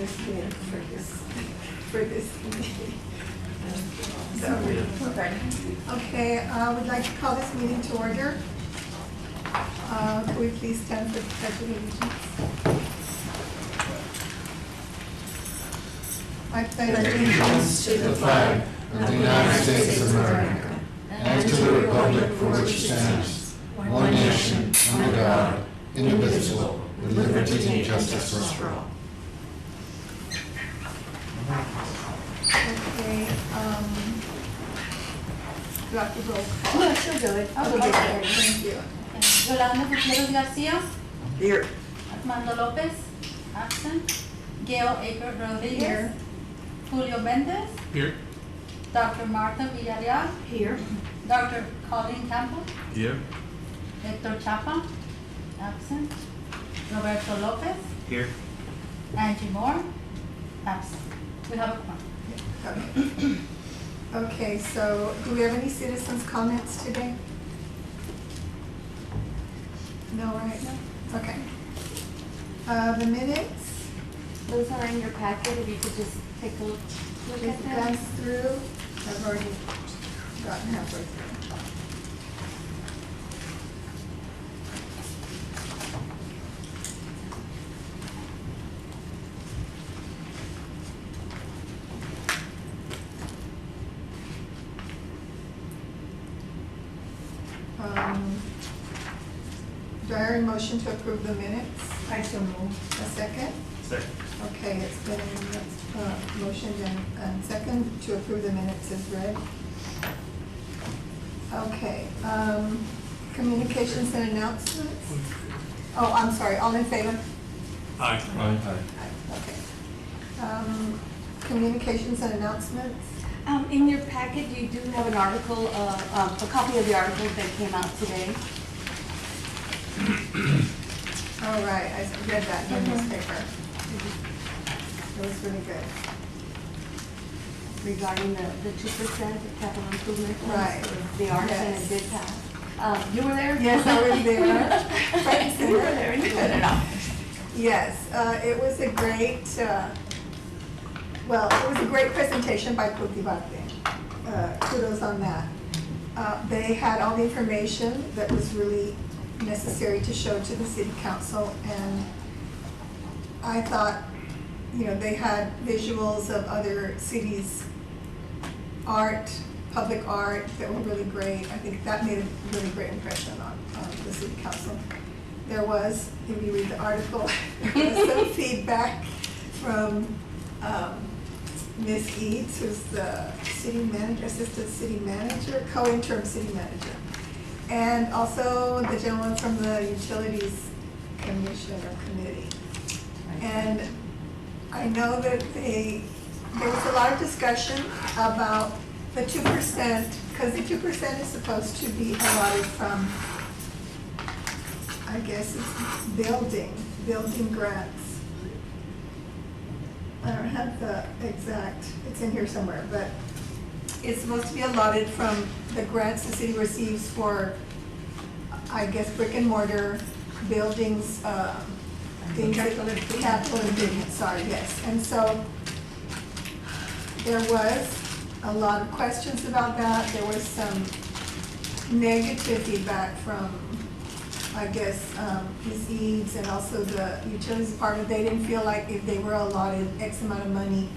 this meeting for this meeting. Okay, we'd like to call this meeting to order. Could we please stand for the pledge of allegiance? I pledge allegiance to the flag of the United States of America and to the republic for which it stands, one nation, under God, indivisible, with liberty and justice for all. Okay, do I have to roll call? No, she'll do it. I'll go Okay, get it. thank you. Yolanda Gutierrez Garcia. Here. Armando Lopez. Absent. Gail Aker Rodriguez. Here. Julio Mendez. Here. Dr. Marta Villarreal. Here. Dr. Colleen Campbell. Here. Hector Chapa. Absent. Roberto Lopez. Here. Angie Moore. Absent. We have a quorum. Okay. Okay, so do we have any citizens' comments today? No, right? No? Okay. The minutes, Those are in your packet, if you could just take a look just at them. glance through. I've already gotten halfway through. Do I hear a motion to approve the minutes? I so move. A second? Second. Okay, it's been motioned and second to approve the minutes as read. Okay, communications and announcements? Oh, I'm sorry, all in favor? Aye. Okay. Communications and announcements? In your packet, you do have an article, a copy of the article that came out today. All right, I read that in the newspaper. It was really good. Regarding the 2% capital improvement funds Right. for the arts, and it did pass. You were there? Yes, I was there. Front and You were center. there, you got it all. Yes, it was a great, it was a great presentation by Cultivarte. Kudos on that. They had all the information that was really necessary to show to the city council, and I thought, they had visuals of other cities' art, public art that were really great. I think that made a really great impression on the city council. There was, if you read the article, there was some feedback from Ms. Eads, who's the city manager, assistant city manager, co-interim city manager. And also the gentleman from the Utilities Commission or Committee. And I know that there was a lot of discussion about the 2%, because the 2% is supposed to be allotted from, I guess it's building grants. I don't have the exact, it's in here somewhere, but it's supposed to be allotted from the grants the city receives for, I guess, brick and mortar buildings, capital improvement, sorry, yes. And so there was a lot of questions about that. There was some negative feedback from, I guess, Ms. Eads and also the utilities department. They didn't feel like if they were allotted X amount of money,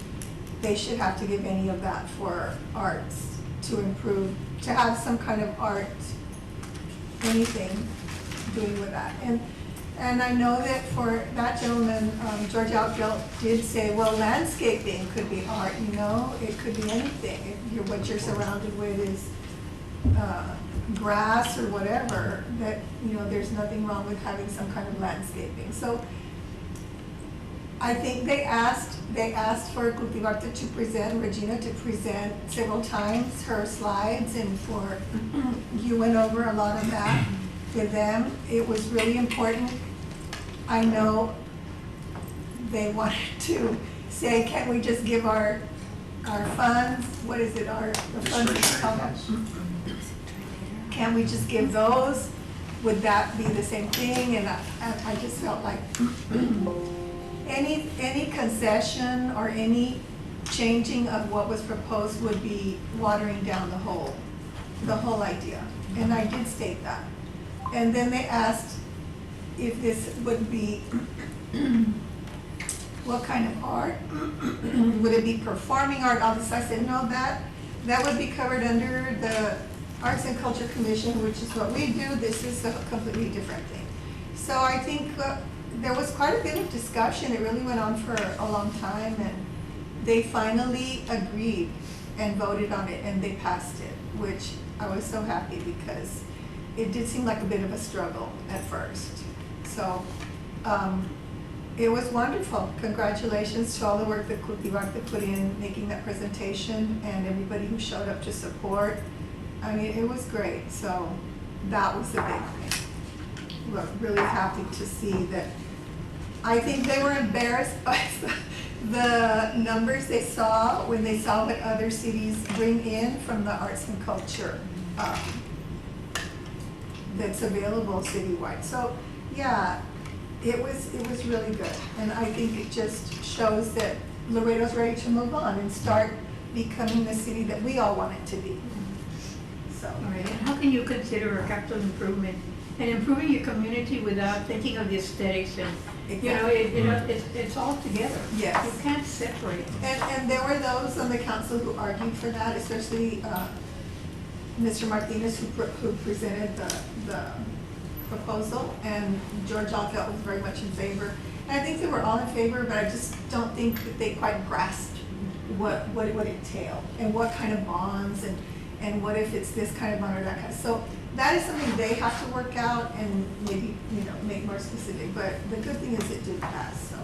they should have to give any of that for arts to improve, to have some kind of art, anything doing with that. And I know that for that gentleman, George Outfield did say, well, landscaping could be art, it could be anything. If what you're surrounded with is grass or whatever, that, there's nothing wrong with having some kind of landscaping. So I think they asked for Cultivarte to present, Regina to present several times her slides, and for, you went over a lot of that with them. It was really important. I know they wanted to say, can't we just give our funds, what is it, the funds, can we just give those? Would that be the same thing? And I just felt like any concession or any changing of what was proposed would be watering down the whole idea. And I did state that. And then they asked if this would be, what kind of art? Would it be performing art? All this, I said, no, that would be covered under the Arts and Culture Commission, which is what we do. This is a completely different thing. So I think there was quite a bit of discussion. It really went on for a long time, and they finally agreed and voted on it, and they passed it, which I was so happy because it did seem like a bit of a struggle at first. So it was wonderful. Congratulations to all the work that Cultivarte put in making that presentation and everybody who showed up to support. I mean, it was great. So that was the big thing. We're really happy to see that. I think they were embarrassed by the numbers they saw when they saw what other cities bring in from the arts and culture that's available citywide. So yeah, it was really good, and I think it just shows that Laredo's ready to move on and start becoming the city that we all want it to be. So. All right, and how can you consider a capital improvement and improving your community without thinking of the aesthetics and, you know, it's all together. Yes. You can't separate them. And there were those on the council who argued for that, especially Mr. Martinez, who presented the proposal, and George Alfeld was very much in favor. And I think they were all in favor, but I just don't think that they quite grasped what it would entail and what kind of bonds and what if it's this kind of bond or that kind of. So that is something they have to work out and maybe, you know, make more specific. But the good thing is it did pass, so.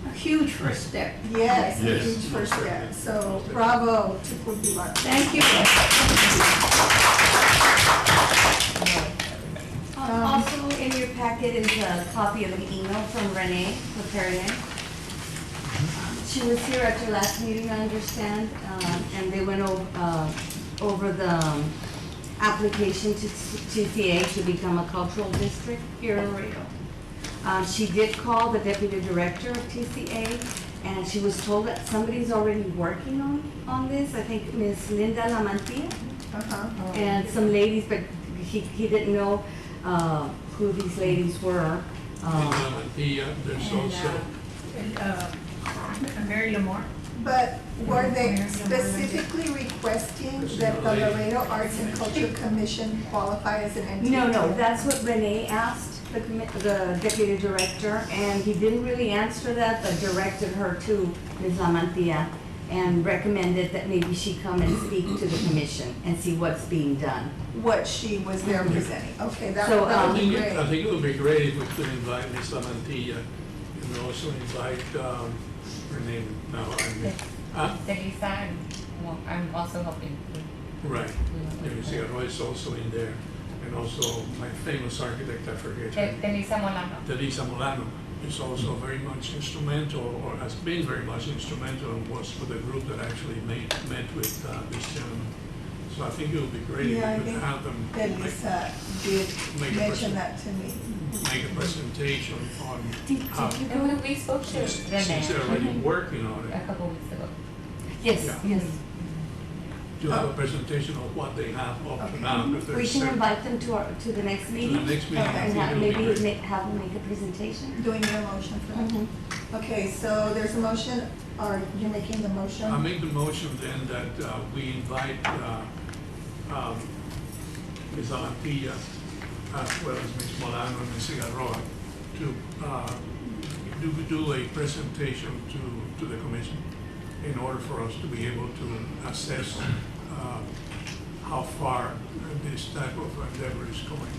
A huge first step. Yes, a Yes. huge first step. So bravo to Cultivar. Thank you. Also in your packet is a copy of an email from Renee Leperier. She was here at your last meeting, I understand, and they went over the application to TCA to become a cultural district here in Laredo. She did call the deputy director of TCA, and she was told that somebody's already working on this. I think Ms. Linda Lamantia and some ladies, but he didn't know who these ladies were. There's also, Mary Lamar. But were they specifically requesting that the Laredo Arts and Culture Commission qualify as an entity? No, that's what Renee asked the deputy director, and he didn't really answer that, but directed her to Ms. Lamantia and recommended that maybe she come and speak to the commission and see what's being done. What she was there presenting. Okay, that So, would be I great. think it would be great if we could invite Ms. Lamantilla and also invite her name now. Delisa, and well, I'm also helping. Right. Delisa Roy is also in there, and also my famous architect, I forget. Delisa Molano. Delisa Molano is also very much instrumental, or has been very much instrumental, and was with the group that actually met with this gentleman. So I think it would be great Yeah, I if we think could have them that Lisa did make a mention that to me. make a presentation on how, And we spoke to since they're already Renee working on a it, couple weeks ago. Yes, Yeah. yes. to have a presentation of what they have up to Okay. now. Because We there's can certain- invite them to the next To meeting. the next meeting, I Okay. And think have, it would be maybe great. have them make a presentation. Do we need a motion for that? Mhm. Okay, so there's a motion, or you're making the motion? I make the motion then that we invite Ms. Amantilla, as well as Ms. Molano and Ms. Cigarroa, to do a presentation to the commission in order for us to be able to assess how far this type of endeavor is going.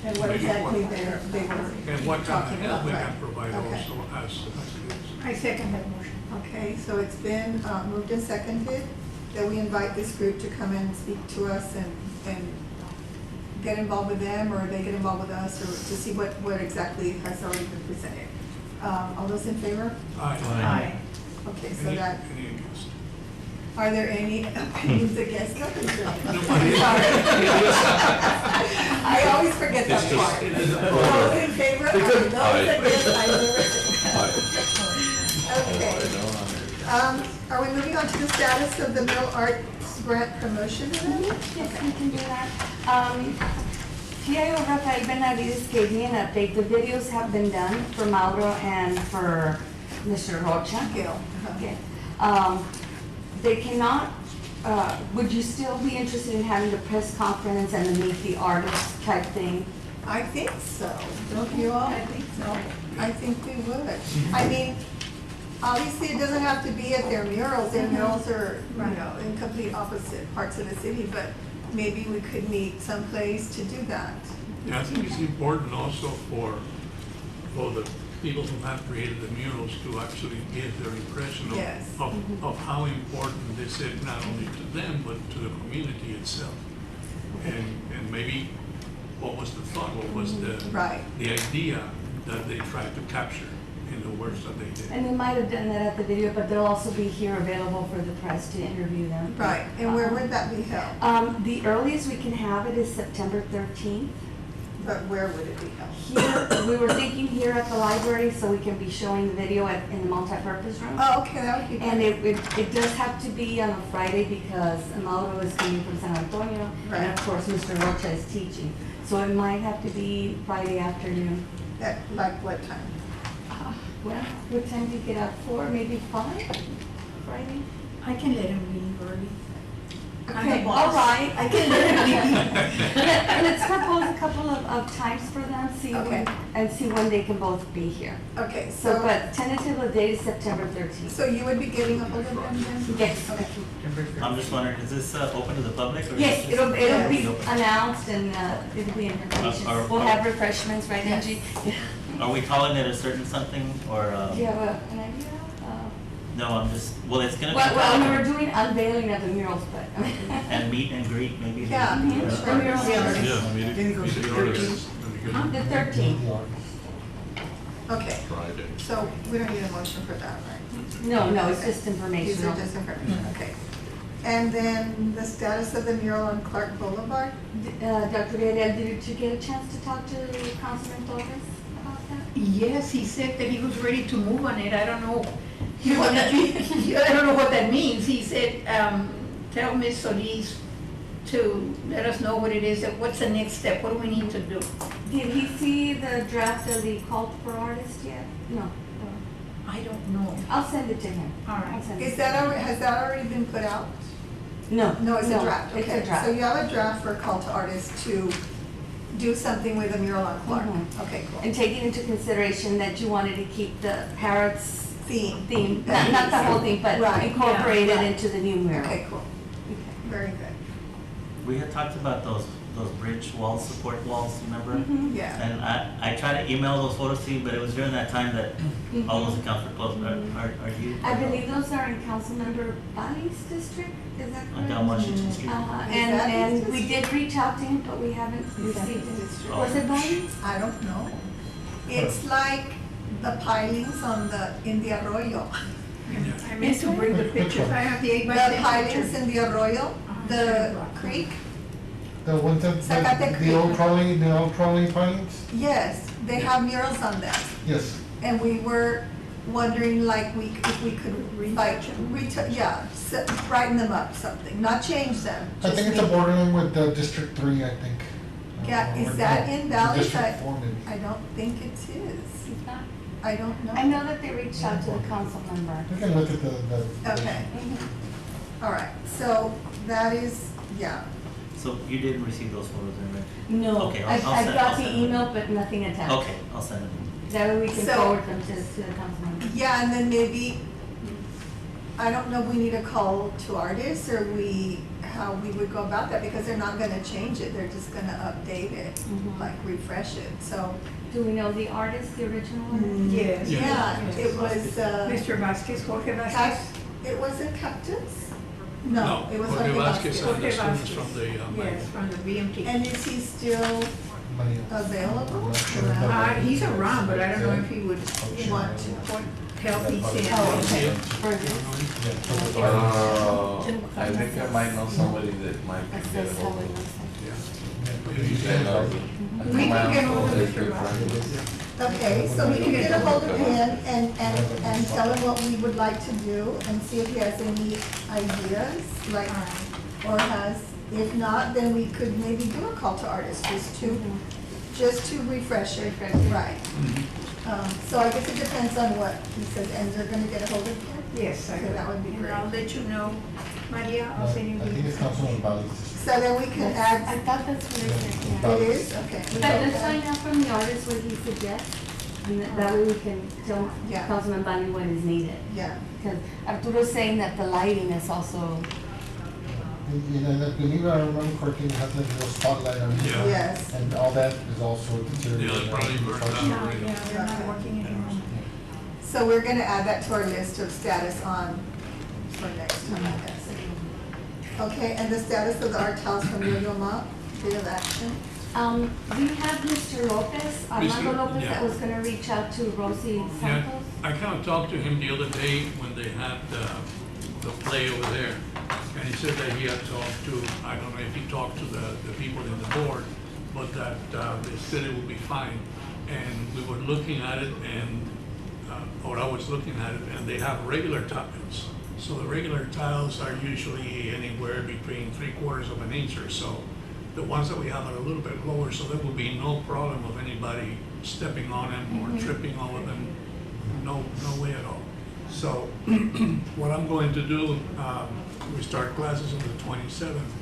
And what maybe exactly they were And what kind of talking help about, we right? can provide Okay. also as it is. I second that motion. Okay, so it's been moved and seconded that we invite this group to come and speak to us and get involved with them, or they get involved with us, or to see what exactly has already been presented. All those in favor? Aye. Okay, so Any that, against? are there any opinions against? No, Nobody. sorry. I always forget that part. Those in favor? Those against? I never say. Okay. Are we moving on to the status of the Middle Arts Grant Promotion Event? Yes, we can do that. PIO Rafael Benavides gave me an update. The videos have been done for Mauro and for Mr. Rocha. Gail. Okay. They cannot, would you still be interested in having the press conference and the meet the artist type thing? I think so. Don't you all? I think so. I think we would. I mean, obviously, it doesn't have to be at their murals. Their murals are, you know, in complete opposite parts of the city, but maybe we could meet someplace to do that. Yeah, I think it's important also for the people who have created the murals to actually give their impression Yes. of how important this is, not only to them, but to the community itself. And maybe what was the thought, what was the Right. idea that they tried to capture in the works that they did. And they might have done that at the video, but they'll also be here available for the press to interview them. Right. And where would that be held? The earliest we can have it is September 13th. But where would it be held? Here, we were thinking here at the library, so we can be showing the video in the multipurpose room. Oh, okay, that would be And good. it does have to be on a Friday because Mauro is coming from San Antonio, Right. and of course, Mr. Rocha is teaching. So it might have to be Friday afternoon. At like what time? Well, what time do you get up for? Maybe 5? Friday? I can let him leave early. I'm Okay, the boss. all right, I can let him leave. Let's propose a couple of times for them, Okay. and see when they can both be here. Okay, So, so, but tentative date is September 13th. so you would be getting a hold of them then? Yes. Okay. I'm just wondering, is this open to the public? Or Yes, is this- it'll be Yes. announced and it'll be invitations. We'll have refreshments, right, Angie? Are we calling it a certain something or, Do you have an idea? no, I'm just, well, it's gonna be. Well, we were doing unveiling of the murals, but. And meet and greet, maybe. Yeah. The murals Yeah, are meeting artists. the 13th. Okay, so we don't need a motion for that, right? No, it's just These informational. are just information, okay. And then the status of the mural on Clark Boulevard? Dr. Gabriel, did you get a chance to talk to Councilman Torres about that? Yes, he said that he was ready to move on it. I don't know. What that, I don't know what that means. He said, tell Ms. Solis to let us know what it is, what's the next step, what do we need to do? Did he see the draft of the call for artists yet? No. I don't know. I'll send it to him. All right. I'll send it Is to that him. already, has that already been put out? No. No, it's a draft, It's okay. a draft. So you have a draft for a call to artists to do something with a mural on Clark? Mhm. Okay, cool. And taking into consideration that you wanted to keep the parrots Theme. not the whole thing, but Right, incorporate it right. into the new mural. Okay, cool. Very good. We had talked about those bridge walls, support walls, remember? Mhm. Yeah. And I tried to email those photos to you, but it was during that time that all those accounts were closed. Are you? I believe those are in Councilmember Bali's district, is that On correct? down Washington Street. Is that And his we did reach out to him, but we haven't received it. Was it Bali? I don't know. It's like the pilings in the arroyo. I meant to bring the pictures. I have the 8 by The 10 pilings picture. in the arroyo, the creek, The ones that, Zacate the old trolley pilings? yes, they have murals on them. Yes. And we were wondering like if we could like, brighten them up something, not change them. I think it's a borderline with District 3, I think. Yeah, is Or that no, in Valley? District 4 maybe. I don't think it is. I don't know. I know that they reached out to the council member. We can look at the. Okay, all right, so that is, yeah. So you didn't receive those photos, then, right? No, Okay, I I'll got send the them. email, but nothing attached. Okay, I'll send it. That way we can So- forward them to the council member. Yeah, and then maybe, I don't know, we need a call to artists or how we would go about that because they're not gonna change it, they're just gonna update it, Mhm. like refresh it, so. Do we know the artist, the original one? Yes. Yeah, yes. it was, Mr. Vasquez, Jorge Vasquez. it was a cactus? No, it was Jorge Vasquez and the Jorge students Vasquez. from the, Yes, from the BMT. And is he still available? I'm not sure. He's around, but I don't know if he would Want to. help me see Oh, it. okay. I think I might know somebody that might That get a says how hold it of looks like. You it. said- We can get hold of Mr. Okay, so we can get a hold of him and tell him what we would like to do and see if he has any ideas, like, or has, if not, then we could maybe do a call to artists, just to refresh it, right? So I guess it depends on what he says, and they're gonna get a hold of him? Yes, I Okay, that would be And great. I'll let you know, Maria, I'll send you I think the. it's Councilman Ballas. So then we can I add, thought that's what I said, yeah. it is, okay. Let's find out from the artist what he suggests, and that way we can tell Yeah. Councilman Bani what is needed. Yeah, Because Arturo's saying that the lighting is also, And I believe I remember correctly, it has like a little spotlight on it. Yeah. yes. And all that is also deteriorated. Yeah, it probably burned out Yeah, already. yeah, they're not working anymore. So we're gonna add that to our list of status on, for next time, I guess. Okay, and the status of the art house from Yo-Yo Ma, date of action? we have Mr. Lopez, Armando Mr. Lopez, yeah. that was gonna reach out to Rosie Yeah, Santos. I kind of talked to him the other day when they had the play over there. And he said that he had talked to, I don't know if he talked to the people in the board, but that they said it would be fine. And we were looking at it and, or I was looking at it, and they have regular tiles. So the regular tiles are usually anywhere between 3/4 of an inch or so. The ones that we have are a little bit lower, so there will be no problem of anybody stepping on them or tripping over them. No way at all. So what I'm going to do, we start classes on the 27th.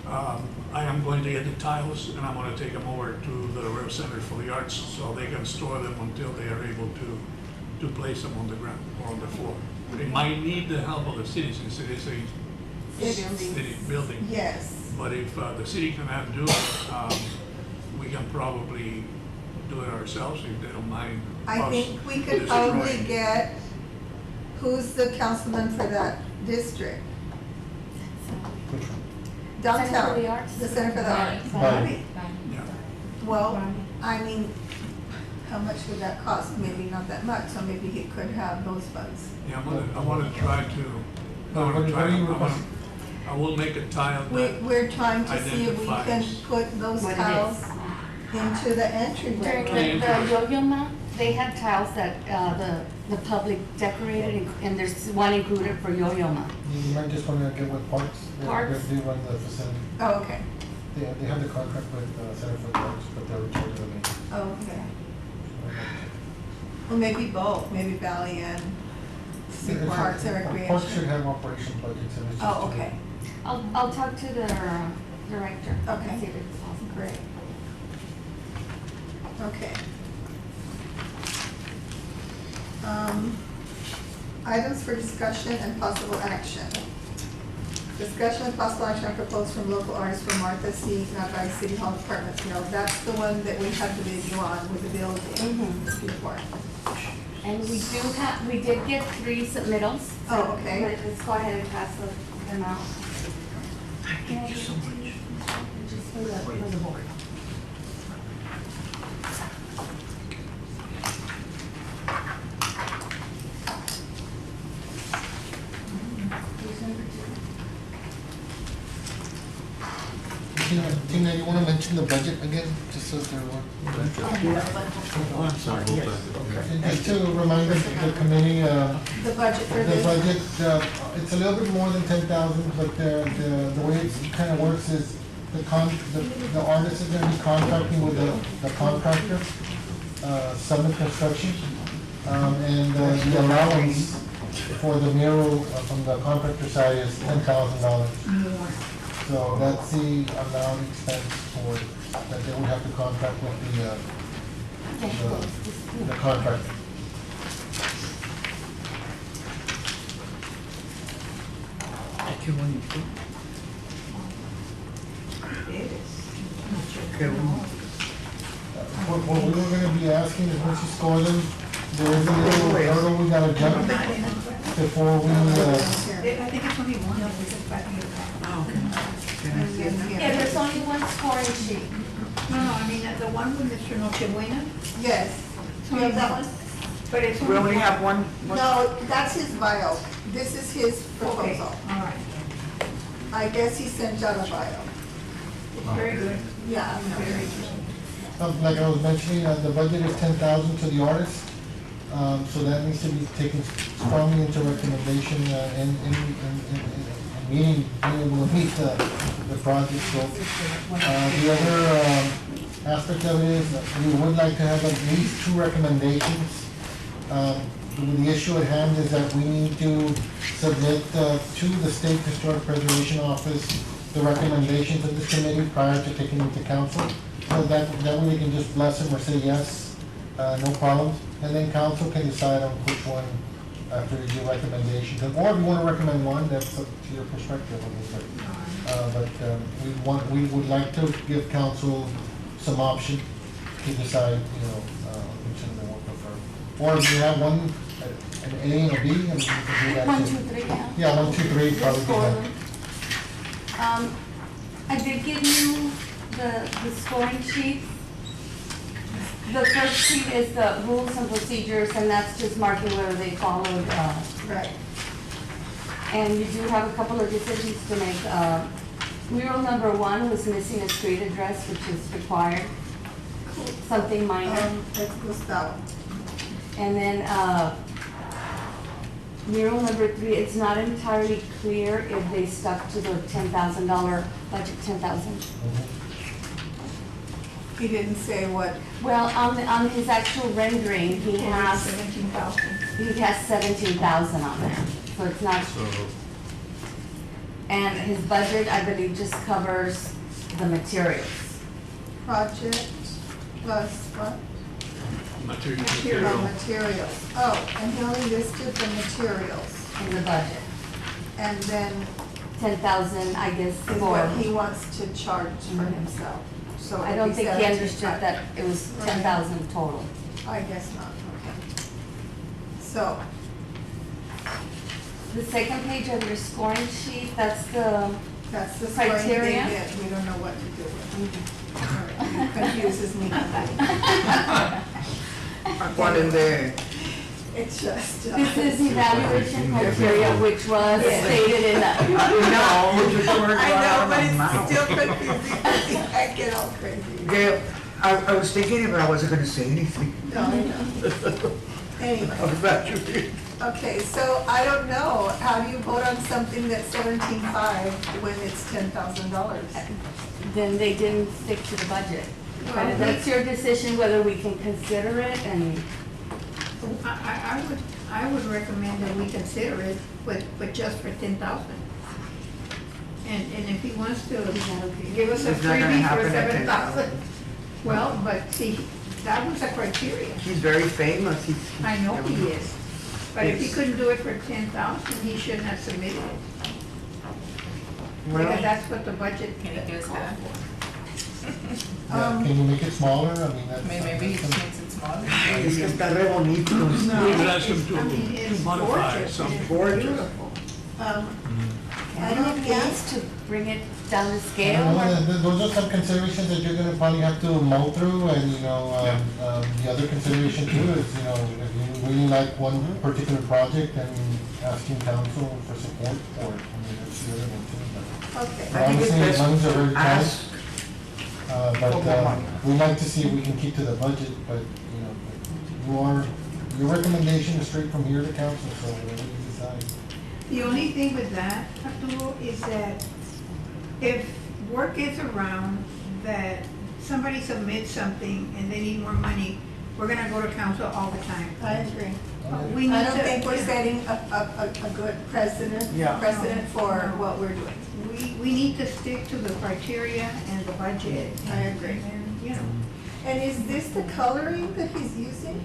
I am going to get the tiles and I'm going to take them over to the Laredo Center for the Arts so they can store them until they are able to place them on the ground or on the floor. They might need the help of the city since it is a city building. Yes. But if the city cannot do it, we can probably do it ourselves if they don't mind. I us think we could probably destroying. get, who's the councilman for that district? Which one? Downtown. Center for the Arts? The Center for the Arts. Bobby. Yeah. Well, I mean, how much would that cost? Maybe not that much, so maybe he could have those funds. Yeah, I want to try to, I will make a tile that, We're trying to see if we can Identifies. put those What it tiles is. into the entryway. During the Yo-Yo Ma, they had tiles that, the public decorated, and there's one included for Yo-Yo Ma. You might just want to get with Parks. Parks? They run the facility. Oh, okay, They have the contract with Center for the Arts, but they're recharging them. oh, okay. Well, maybe both, maybe Valley and Parks and Recreation. Parks should have operation budgets and it's just. Oh, okay, I'll talk to the director. Okay. and see if it's possible. great. Okay. Items for discussion and possible action. Discussion and possible action are proposed from local artists for Martha C. Nagai City Hall Apartments. No, that's the one that we had the video on with the building Mhm. before. And we did get 3 submittals. Oh, okay. Let's go ahead and pass them out. thank you so much. Just for the board. Tina, you want to mention the budget again, just so they're aware? And just to remind the committee, The budget for the this. budget, it's a little bit more than 10,000, but the way it kind of works is the artist is going to be contracting with the contractor, Summit Construction, and the allowance for the mural from the contractor side is $10,000. So that's the allowed expense for, that they would have to contract with the contractor. What we were gonna be asking is when she scores them, there is a little hurdle we gotta jump before we, I think it's only one of them, but Yeah, there's only one scoring sheet. no, I mean, the one with Mr. Nochebuena, Yes. Do you have that one? But it's. We only have one. No, that's his bio. This is his Okay, proposal. all right. I guess he sent out a bio. Very good. Yeah, I know. Very good. Like I was mentioning, the budget is 10,000 to the artist, so that needs to be taken strongly into recommendation in meeting, being able to meet the project scope. The other aspect of it is that we would like to have at least 2 recommendations. The issue at hand is that we need to submit to the State Historic Preservation Office the recommendations of this committee prior to taking it to council. So that way they can just bless them or say yes, no problem. And then council can decide on which one after your recommendations. Or if you want to recommend one, that's up to your perspective. We would like to give council some option to decide, which one they want to prefer. Or if you have one, an A and a B, and you can do that 1, too. 2, 3, yeah. Yeah, 1, 2, 3, Just probably. four of Yeah. them. I did give you the scoring sheet. The first sheet is the rules and procedures, and that's just marking whether they followed, Right. and you do have a couple of decisions to make. Mural number 1 was missing a street address, which is required, something minor. That's Gustavo. And then, mural number 3, it's not entirely clear if they stuck to the $10,000 budget, 10,000. He didn't say what. Well, on his actual rendering, he has 17,000 on there, so it's not. And his budget, I believe, just covers the materials. Project plus what? Material. Materials. Oh, and he only listed the materials. In the budget, And then 10,000, I guess, is for, what he wants to charge for himself. So I it'd don't be think he understood 75. that it was 10,000 total. I guess not, okay. So, The second page of your scoring sheet, that's the, that's the scoring they Criteria? did. We don't know what to do with it. It confuses me. ¿Cuál es de? It's just. this is evaluation criteria, which was Yes. stated in the, No, muchos words I out know, of but my it's mouth. still confusing. I get all crazy. Gail, I was thinking it, but I wasn't gonna say anything. No, I know. Anyway. About you. Okay, so I don't know, how do you vote on something that's 17.5 when it's $10,000? then they didn't stick to the budget. Well, But that's your decision whether we can consider it, and I would recommend that we consider it, but just for 10,000. And if he wants to give us a It's not gonna freebie for happen at 7,000, well, but see, that was a criteria. He's very famous. I know he is, but if he Yes. couldn't do it for 10,000, he shouldn't have submitted it. Because Well, that's what the budget Can you give us called that? for. Yeah, can you make it smaller? I mean, that's. Maybe he just makes it smaller. es que está re bonito. We would ask him I mean, to it's modify gorgeous, something. it's Gorgeous. beautiful. I don't think to bring it down to I scale. don't know, those are some considerations that you're gonna probably have to mull through, and, the other consideration too is, if you really like one particular project, then asking council for support for it. I mean, that's the other one too, but Okay, I think it's obviously, best funds are very tight. ask. We'd like to see if we can keep to the budget, but, your recommendation is straight from here to council, so whatever you decide. The only thing with that, Arturo, is that if word gets around that somebody submits something and they need more money, we're gonna go to council all the time. I agree. We need I don't to- think we're setting a good precedent for what we're doing. We need to stick to the criteria and the budget. I agree. And, And is this the coloring that he's using?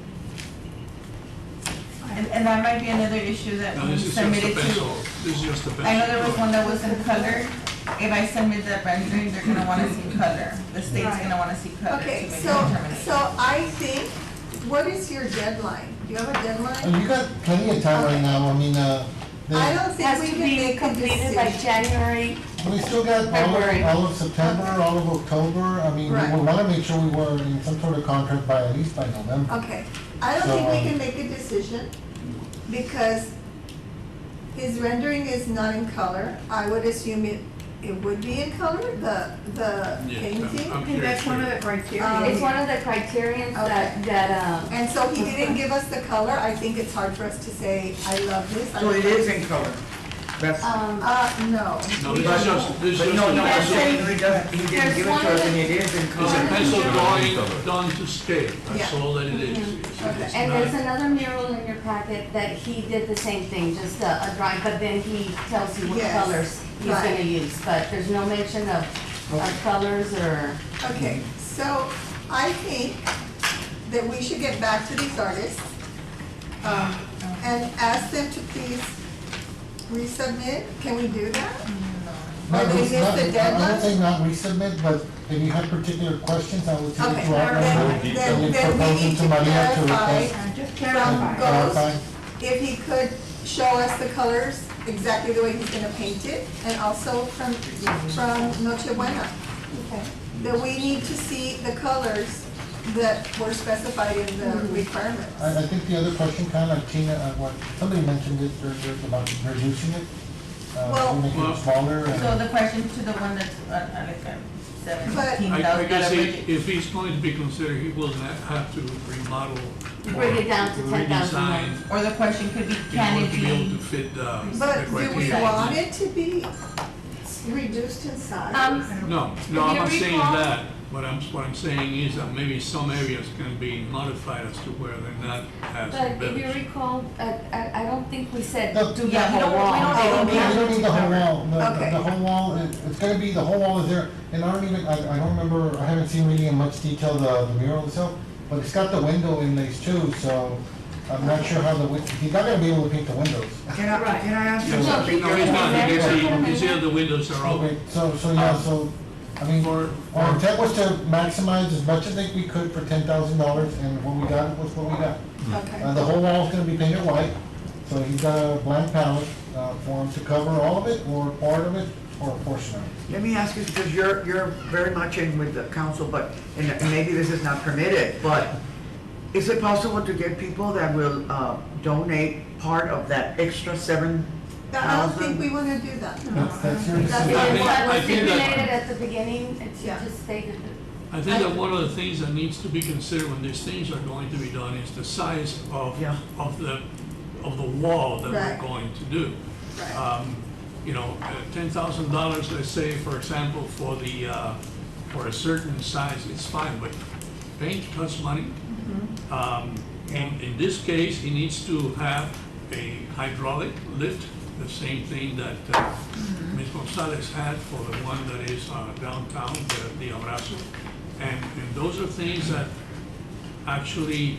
And that might be another issue that No, we this is just a submitted pencil. to. This is just a pencil. I know there was one that wasn't colored. If I submit the rendering, they're gonna wanna see color. The state's Right. gonna wanna see color to Okay, make a so determination. I think, what is your deadline? Do you have a deadline? You got plenty of time right now, I mean, I don't think Has we to can be make a completed by decision. January. We still got February. all of September, all of October. I mean, we Right. would wanna make sure we were in some sort of contract by, at least by November. Okay, I don't think we So, can make a decision because his rendering is not in color. I would assume it would be in color, the Yes, painting. I'm I think that's one of the criteria. It's one of the criterions that, And so he didn't give us the color. I think it's hard for us to say, I love this. I So it love is this." in color. That's, um, No, No. this is just, this is but just. no, a no, I'm pencil- saying he doesn't, he didn't There's give it one to us of and the- it is in It's a color. pencil Yeah. drawing done to scale, that's Yeah. all that it is. Okay. It's and not- there's another mural in your packet that he did the same thing, just a drawing, but then he tells you what Yes. colors he's Right. gonna use, but there's no mention of colors or. Okay, so I think that we should get back to these artists, and ask them to please resubmit. Can we do that? Or Not they res- missed not- the I would deadline? say not resubmit, but if you have particular questions, I would say Okay, to our then we propose need to to Maria to clarify request. Just from clarify. Clarify. Ghost, if he could show us the colors exactly the way he's gonna paint it, and also from Noche Buena. That we need to see the colors that were specified in the requirements. I think the other question, kind of like Tina, what, somebody mentioned it, about reducing it, Well- making it smaller and. So the question to the one that's, like, $17,000 I guess budget. if he's going to be considered, he will have to remodel. or Bring it down to 10,000 redesign Or the question could be, in can order it to be able to be, fit the But do we criteria. want it to be reduced in size? No, If no, I'm you not saying recall- that. What I'm saying is that maybe some areas can be modified as to where they're not as But if you embellished. recall, I don't think we said No, do the yeah, we whole don't- we wall. don't- Oh, We don't need the whole wall, Okay. the whole wall, it's gonna be, the whole wall is there, and I don't even, I don't remember, I haven't seen really in much detail the mural itself, but it's got the window inlays too, so I'm not sure how he's not gonna be able to paint the windows. Can I ask you No, something? no, he's not, Yeah. because he said the windows are Okay, open. so, I mean, For- our intent was to maximize as much as we could for $10,000, and what we got was what we got. Okay. The whole wall's gonna be painted white, so he's got a blank palette, for him to cover all of it, or part of it, or a portion of it. Let me ask you, because you're very much in with the council, but, and maybe this is not permitted, but is it possible to get people that will, donate part of that extra I don't think we 7,000? wanna do that. That's your That's decision. what I think- That was I think that- stipulated at the beginning, it's Yeah. just stated. I think that one of the things that needs to be considered when these things are going to be done is the size Yeah. of the wall that Right. we're going to do. Right. $10,000, let's say, for example, for a certain size, it's fine, but paint costs money. In this case, he needs to have a hydraulic lift, the same thing that Ms. Gonzalez had for the one that is downtown, the Abrazo. And those are things that actually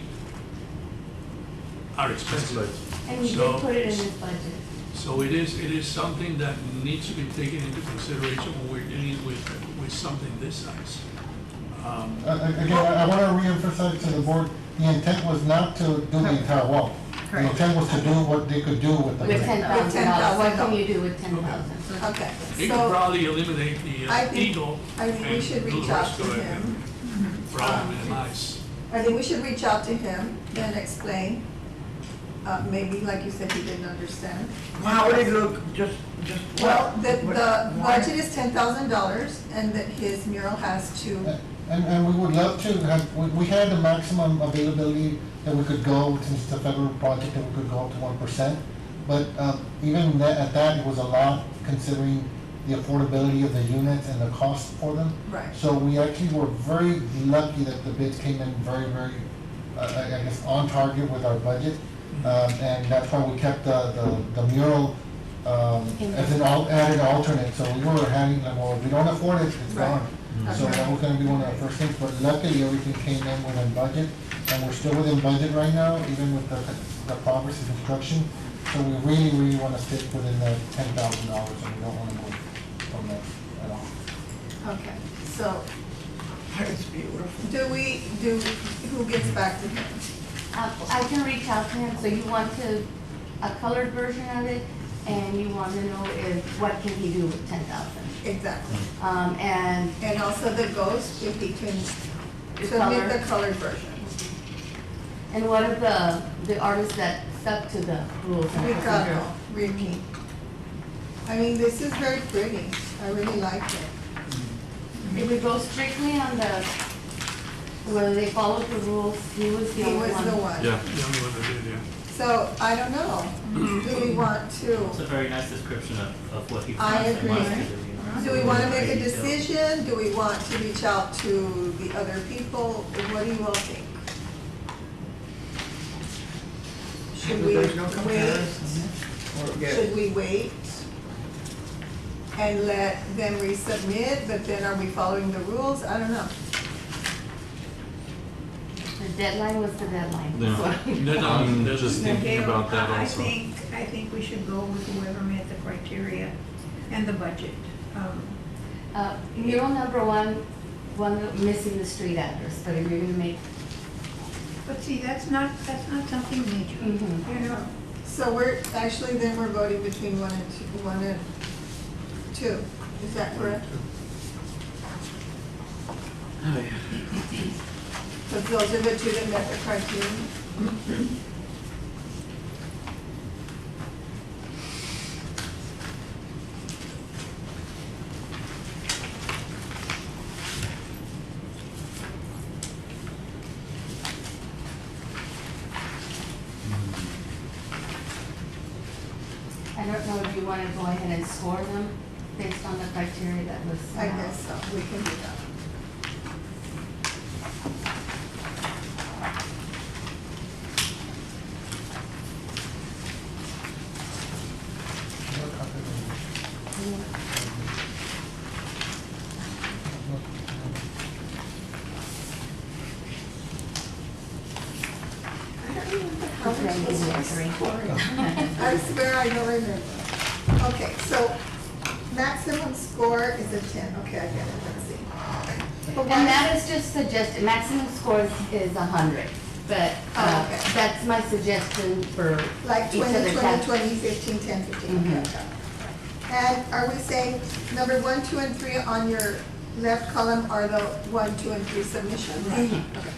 are expensive. And we So- did put it in his budget. So it is something that needs to be taken into consideration when we're dealing with something this size. Again, I want to reemphasize to the board, the intent was not to do the entire wall. The Correct. intent was to do what they could do with the. With $10,000, what can $10,000. you do with 10,000? Okay, You could so probably eliminate the I think- eagle. I think we and should do the reach out rest to of it him. and Probably minimize. I think we should reach out to him and explain. Maybe, like you said, he didn't understand. How would it look, just Well, what? the Why? budget is $10,000 and that his mural has to, And we would love to have, we had the maximum availability that we could go, since it's a federal project, that we could go up to 1%. But even at that, it was a lot considering the affordability of the units and the cost for them. right. So we actually were very lucky that the bids came in very, I guess, on target with our budget. And that's why we kept the mural as an added alternate. So we were having, like, well, if we don't afford it, it's Right. gone. So that was gonna be one of the first things, but luckily everything came in within budget. And we're still within budget right now, even with the progress of construction. So we really wanna stick within the $10,000 and we don't wanna move from that at all. Okay, so It's beautiful. who gets back to him? I can reach out to him, so you want a colored version of it? and you want to know what can he do with 10,000. Exactly. And And also the ghost, if he can The submit color. the colored version. and what of the artists that stuck to the rules and Ricardo, procedure? Ricky. I mean, this is very pretty. I really like it. If we go strictly on the, whether they followed the rules, he was the He only was one. the one. Yeah, the only one that did, yeah. So, I don't know. Do we want It's to, a very nice description of what he I wants and agree. wants to do, you know. do we want to make a Very detailed. decision? Do we want to reach out to the other people? What do you all think? Should But we there's no wait? comparison. Or, yeah. Should we wait and let them resubmit, but then are we following the rules? I don't know. The deadline was the deadline. Yeah. So- I'm just thinking Gail, about that I also. think we should go with whoever met the criteria and the budget. Mural number one missing the street address, but if you're gonna make, But see, that's not something major, Mhm. you know? So we're, actually then we're voting between one and two. Is that correct? Oh, yeah. Because those are the two that met the criteria. I don't know if you wanna go ahead and score them based on the criteria that was. I guess so, we can do that. I don't remember how Okay, much was maybe my three. scoring. I swear I don't remember. Okay, so maximum score is a 10. Okay, I get it, let's see. But And why- that is just suggested, maximum score is 100, but Oh, okay. that's my suggestion for Like each of 20, the 20, tab- 20, 15, 10, 15, okay, Mhm. okay. And are we saying number 1, 2, and 3 on your left column are the 1, 2, and 3 submissions? Mhm. Okay.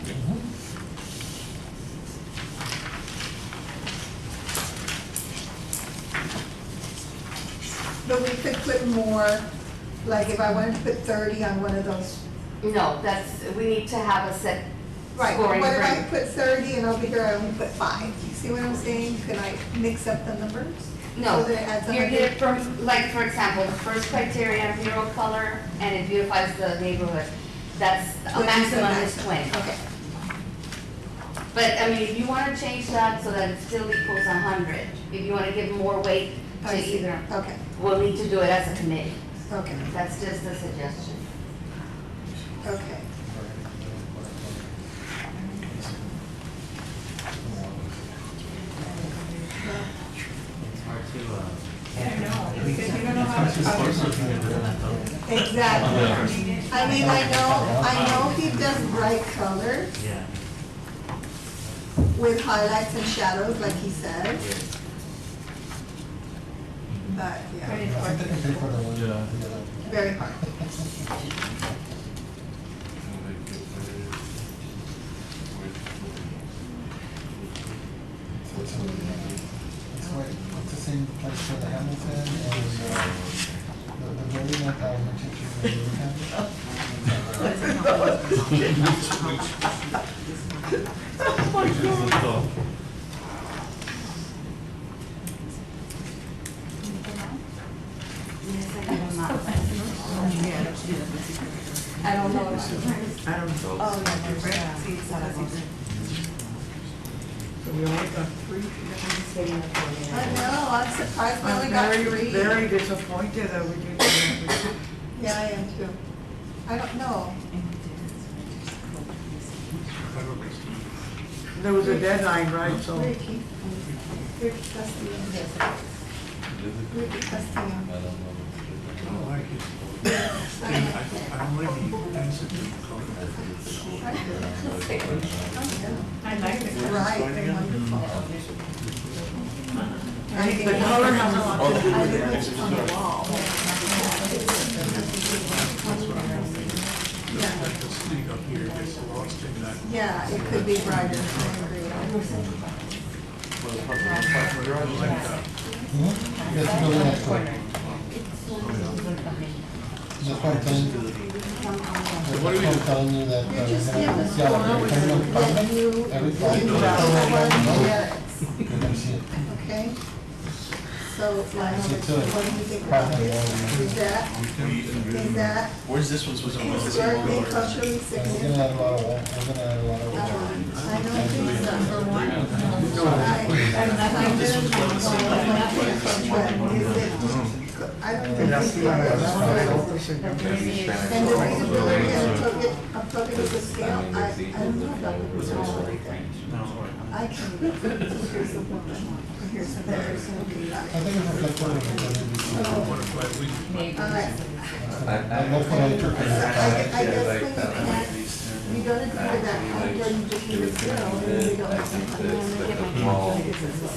But we could put more, like if I wanted to put 30 on one of those. No, we need to have a set Right, but scoring what if I for. put 30 and over here I only put 5? You see what I'm saying? Can I mix up the numbers? No, So that it adds you 100? get it from, like, for example, the first criteria, mural color, and it beautifies the neighborhood. That's, a 20 maximum is maximum. 20. Okay, But, I mean, if you wanna change that so that it still equals 100, if you wanna give more weight I to see. either, Okay, we'll need to do it as a committee. okay, That's just a suggestion. okay. It's hard to, I know, because you don't know how to color something. Exactly. I mean, I know he does bright colors yeah. with highlights and shadows, like he said, but But yeah, it's hard to. Yeah. very hard. It's the same place for the Hamilton and the building that I don't know. I don't know. Oh, no, there's, So we only got 3. I know, I'm surprised we only I'm got very, 3. very disappointed that we didn't. Yeah, I am too. I don't know. There was a deadline, right, so. Ricky. Ricky Castillo. Ricky Castillo. I don't like it. I don't like the intensity of color. Oh, yeah. I like it. Right, they're wonderful. The color has a lot to do I with think it. it's on the wall. Like the street up here gets lost in that. Yeah, it could be brighter, I agree. Like, You have to go to the next one. That's why I'm telling you. That's why I'm telling you that, You just give us yeah, one, like, every then time, you, every you time. one here, You're gonna see it. okay? So, like, See to it. what do you think about this? Is that Where's this one supposed to go? historically, culturally And we're significant? gonna add a lot of, we're gonna add a lot of. I don't think so. Number one. I don't think it's and the reason we're looking at a token of the scale, I don't know about the visual thing. I can, here's the one, here's the there, so okay, got I it. think it's reflective of the one of like, we, That's what I interpret it. I guess when you can't, you don't agree with that point, or you just leave it zero, and then you don't have something. Well,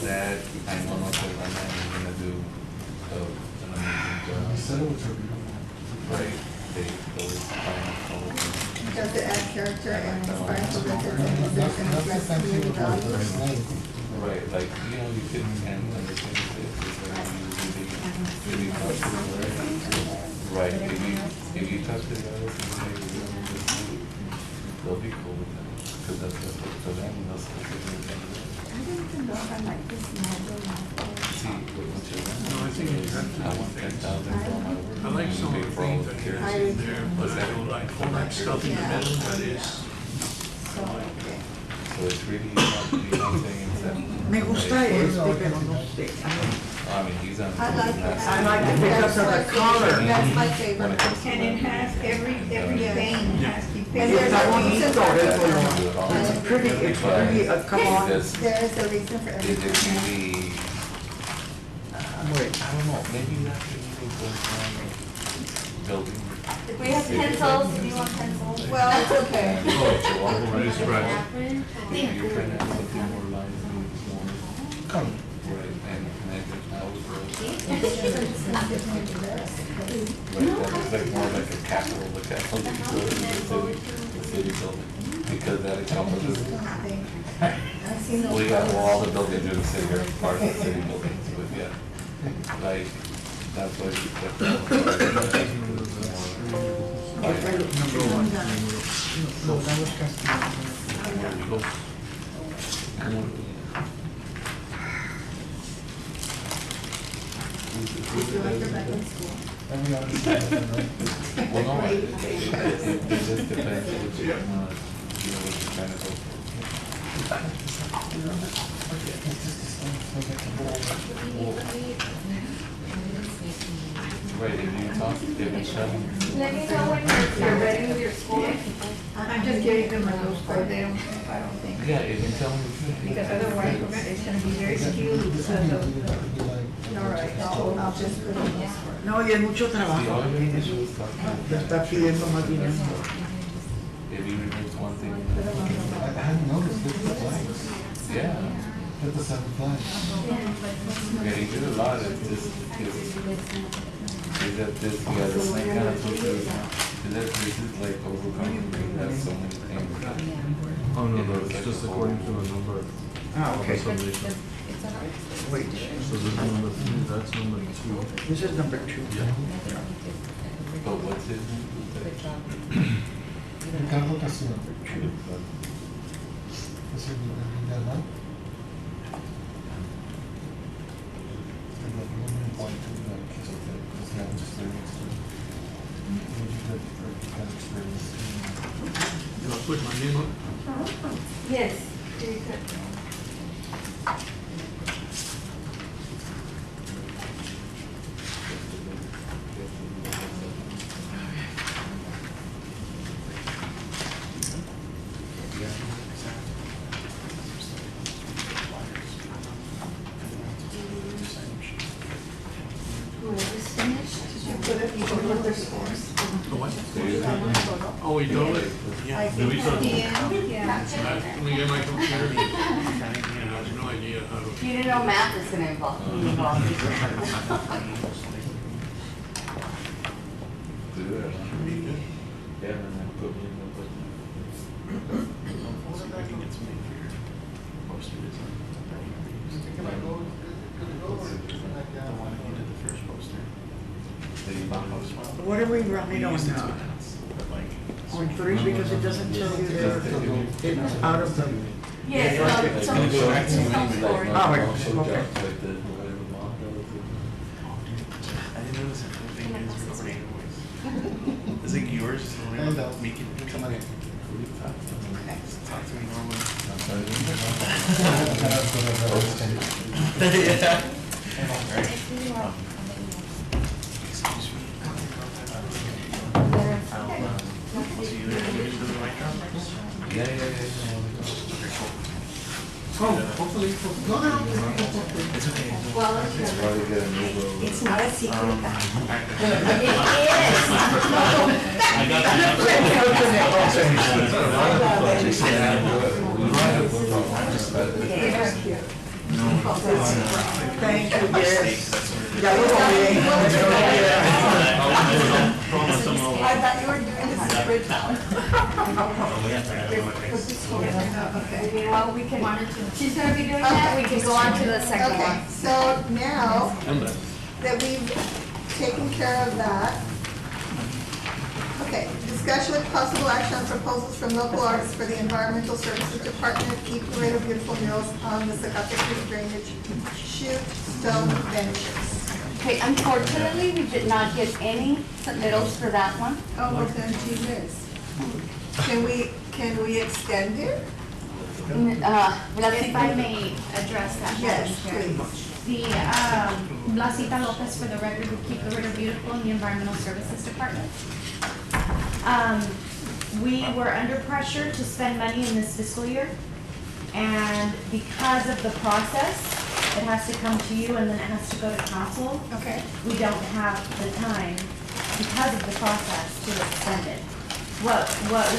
that, I know not that right now, we're gonna do, an You amazing said it was a. job, right? They always find all of Does it add character and inspire the residents and That's, visitors and that's the address fancy community word, values? first name. right, like, you know, you can, and the thing is, is that you really talk to the right? Right, if you talk to the others and say, you know, this, they'll be cool with that, because that's what, for them, that's what they're doing. I don't even know if I like this model. See, what you want. No, I think you have to I want 10,000 for my work. I like some of the things that he has in there, but I don't like all that stuff in the middle that is. So, okay. So it's really, you know what I'm saying, it's that. Me gusta este, pero no sé. I mean, he's on. I like it. I like it because of the color. That's my When favorite. it comes to And it that, has every vein has depicted. And there's Está a bonito reason for el it. color. It's pretty, come on. Because There is a reason for it everything. really, wait, I don't know, maybe not really goes on building. We have pencils, do you want pencils? Well, it's okay. Already scratched. Maybe you're trying to have something more lively, more, Come. right, and I think now we go. Well, Right, that is like more like a capital, the capital, the city building, because that encompasses, I've seen those. we got photos. all the buildings in the city are part of the city buildings, but yeah. Like, that's why you put that. Number one. No, that was Castillo. I feel like they're back in school. And we understand that, right? Well, no, it just depends what you want, you know, what you're trying to go for. Right, if you talk, if you tell them, Let me know when you're ready with your score. I'm just giving them a look for them, I don't think. yeah, if you tell them. Because otherwise, it's gonna be very skewed This because would be, of, this would be like. All right, I'll just put in this one. No, y es mucho See, trabajo. all you need to do is talk. Ya está pidiendo más dinero. If you remove one thing, I hadn't noticed, look at the flags. yeah, Look at the 7 flags. yeah, you do a lot, it's just, is that this, yeah, the same kind of social, is that this is like overcoming, that's so many things. Oh, no, that's just according to a number Ah, of okay. submission. Wait, So this is number 3, that's number 2. this is number 2. Yeah. But what's his name? Ricardo Castillo. Is it in that one? And the woman point to the kiss of the, because that was just there next to it. Maybe that experience. You know, put my name on. Yes, very good. Whoever's finished, you put it, you can put their scores. The what? Photo. Oh, we do it? I Do we think start? at the end, yeah. Let me get my computer. I have no idea. idea how to. You didn't know math is gonna be involved. Do it. Yeah, and then put me in the book. See if I can get some for your poster design. The one you did the first poster. The poster. What are we running on now? On 3 because it doesn't tell you that it's out of the. Yes, so Like, self-storage. Oh, like, okay. also jobs, like the, whatever mom does. I didn't notice if the thing is recording voice. Is it yours? Make it come on in. Talk to me normally. Yeah. Right. Excuse me. So you use the mic on? Yeah. Oh, hopefully. No. It's okay. Probably get a new logo. It's not a secret. Thank you, yes. Ya lo I thought you were doing a secret now. Okay. Well, we can, she's gonna be doing that, we can go on to the second Okay, one. so now that we've taken care of that, okay, discussion with possible action on proposals from local artists for the Environmental Services Department, Keep Laredo Beautiful Mills on the Zacate Creek Drainage Chute Stone Benches. Okay, unfortunately, we did not get any submittals for that one. Oh, well then, gee whiz. Can we extend it? If If I may address that, Madam Yes, Chair. please. The, Blasita Lopez, for the record, would keep the Laredo Beautiful in the Environmental Services Department. We were under pressure to spend money in this fiscal year, and because of the process, it has to come to you and then it has to go to council. Okay. We don't have the time, because of the process, to extend it. What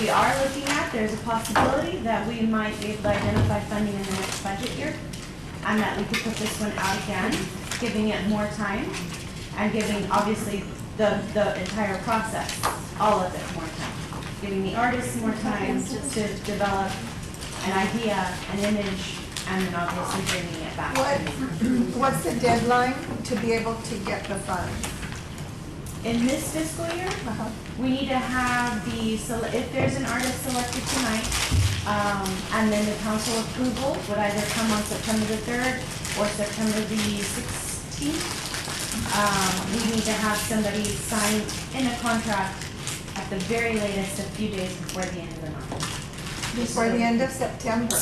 we are looking at, there's a possibility that we might be able to identify funding in the next budget year, and that we could put this one out again, giving it more time, and giving, obviously, the entire process, all of it more time. Giving the artists more time to develop an idea, an image, and then obviously bringing it back. What's the deadline to be able to get the funds? In this fiscal year, we need to have if there's an artist selected tonight, and then the council approval would either come on September the 3rd or September the 16th. We need to have somebody sign in a contract at the very latest, a few days before the end of the month. Before the end of September?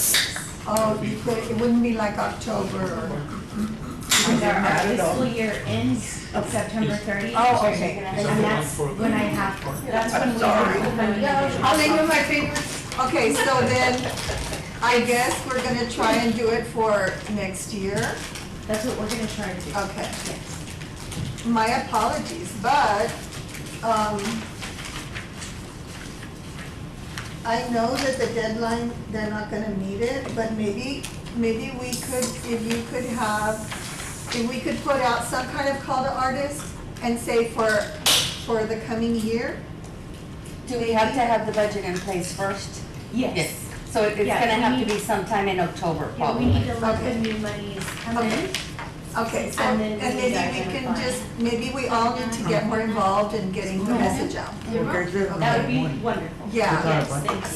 Oh, it wouldn't be like October or? Our fiscal year ends September 30th. Oh, okay. And that's when I have, that's when we have the money. I'll leave you my fingers. Okay, so then, I guess we're gonna try and do it for next year. That's what we're gonna try to do. Okay. Yes. My apologies, but, I know that the deadline, they're not gonna meet it, but maybe we could, if we could put out some kind of call to artists and say for the coming year. Do we have to have the budget in place first? Yes. So it's Yeah, gonna we have to need- be sometime in October, Yeah, we probably. need to let the Okay. new monies come Okay. in. Okay, so, And and then we maybe need we to can identify. just, maybe we all need to get more involved in getting the message out. That would be wonderful. Yeah. Yes, thank you.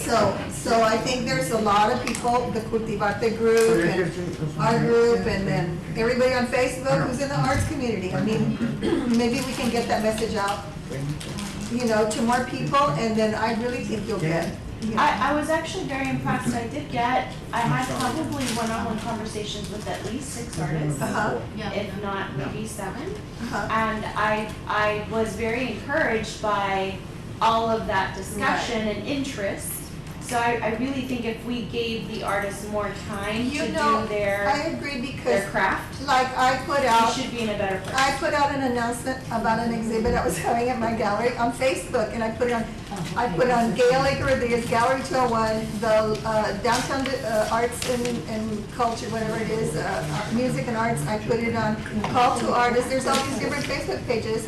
So I think there's a lot of people, the Cultivate group and our group, and then everybody on Facebook who's in the arts community. I mean, maybe we can get that message out, to more people, and then I really think you'll get. I was actually very impressed. I had probably one-on-one conversations with at least 6 artists, Uh-huh, if not maybe 7. uh-huh. And I was very encouraged by all of that discussion and interest. So I really think if we gave the artists more time to You know, do their I agree their because, craft, like, I put we out, should be in a better place. I put out an announcement about an exhibit I was having at my gallery on Facebook, and I put it on Gail Lake Rodriguez Gallery 201, the downtown arts and culture, whatever it is, music and arts. I put it on Call to Artists. There's all these different Facebook pages,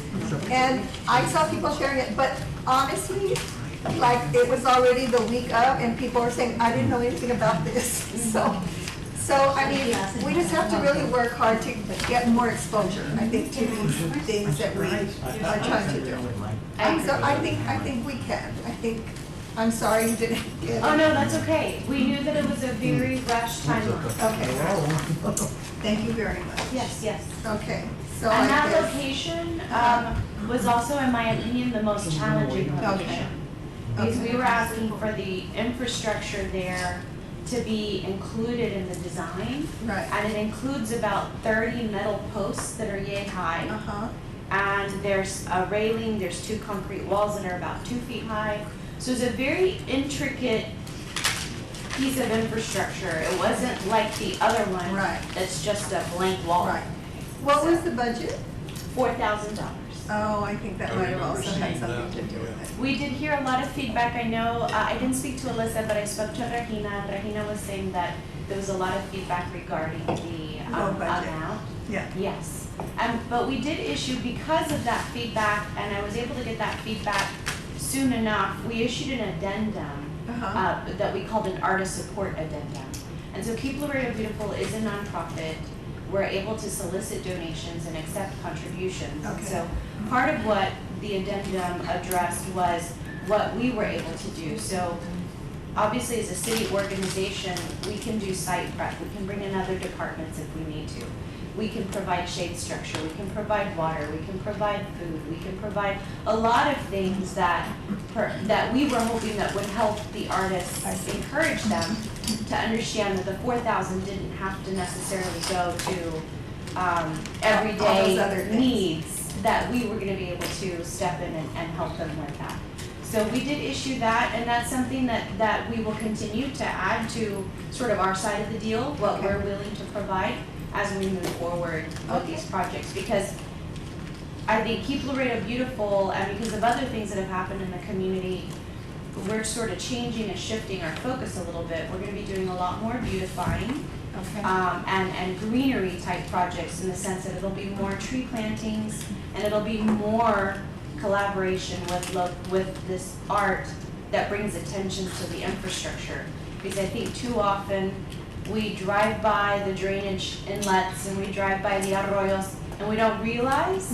and I saw people sharing it. But honestly, like, it was already the week of, and people were saying, I didn't know anything about this. So, I mean, we just have to really work hard to get more exposure, I think, to these things that we are trying to do. And so I think we can. I'm sorry you didn't get it. Oh, no, that's okay. We knew that it was a very rushed timeline. Okay. Thank you very much. Yes. Okay, so And I that guess, location was also, in my opinion, the most challenging location. Because we were asking for the infrastructure there to be included in the design. right, And it includes about 30 metal posts that are yay high. uh-huh, And there's a railing, there's 2 concrete walls that are about 2 feet high. So it's a very intricate piece of infrastructure. It wasn't like the other one. Right. That's just a blank wall. right. What was the budget? $4,000. Oh, I think that I might have remember also had seeing something that, to do with it. We did hear a lot of feedback. I know, I didn't speak to Alyssa, but I spoke to Regina. Regina was saying that there was a lot of feedback regarding the Low budget. amount. Yeah, Yes, but we did issue, because of that feedback, and I was able to get that feedback soon enough, we issued an addendum uh-huh, that we called an artist support addendum. And so Keep Laredo Beautiful is a nonprofit. We're able to solicit donations and accept contributions. And Okay. so part of what the addendum addressed was what we were able to do. So obviously, as a city organization, we can do site prep, we can bring in other departments if we need to. We can provide shade structure, we can provide water, we can provide food, we can provide a lot of things that we were hoping that would help the artists, encourage them to understand that the 4,000 didn't have to necessarily go to All those other everyday things. needs, that we were gonna be able to step in and help them with that. So we did issue that, and that's something that we will continue to add to sort of our side of the deal, what Okay. we're willing to provide as we move forward with these projects. Because I think Keep Laredo Beautiful, and because of other things that have happened in the community, we're sort of changing and shifting our focus a little bit. We're gonna be doing a lot more beautifying, okay. and greenery type projects, in the sense that it'll be more tree plantings, and it'll be more collaboration with this art that brings attention to the infrastructure. Because I think too often, we drive by the drainage inlets and we drive by the arroyos, and we don't realize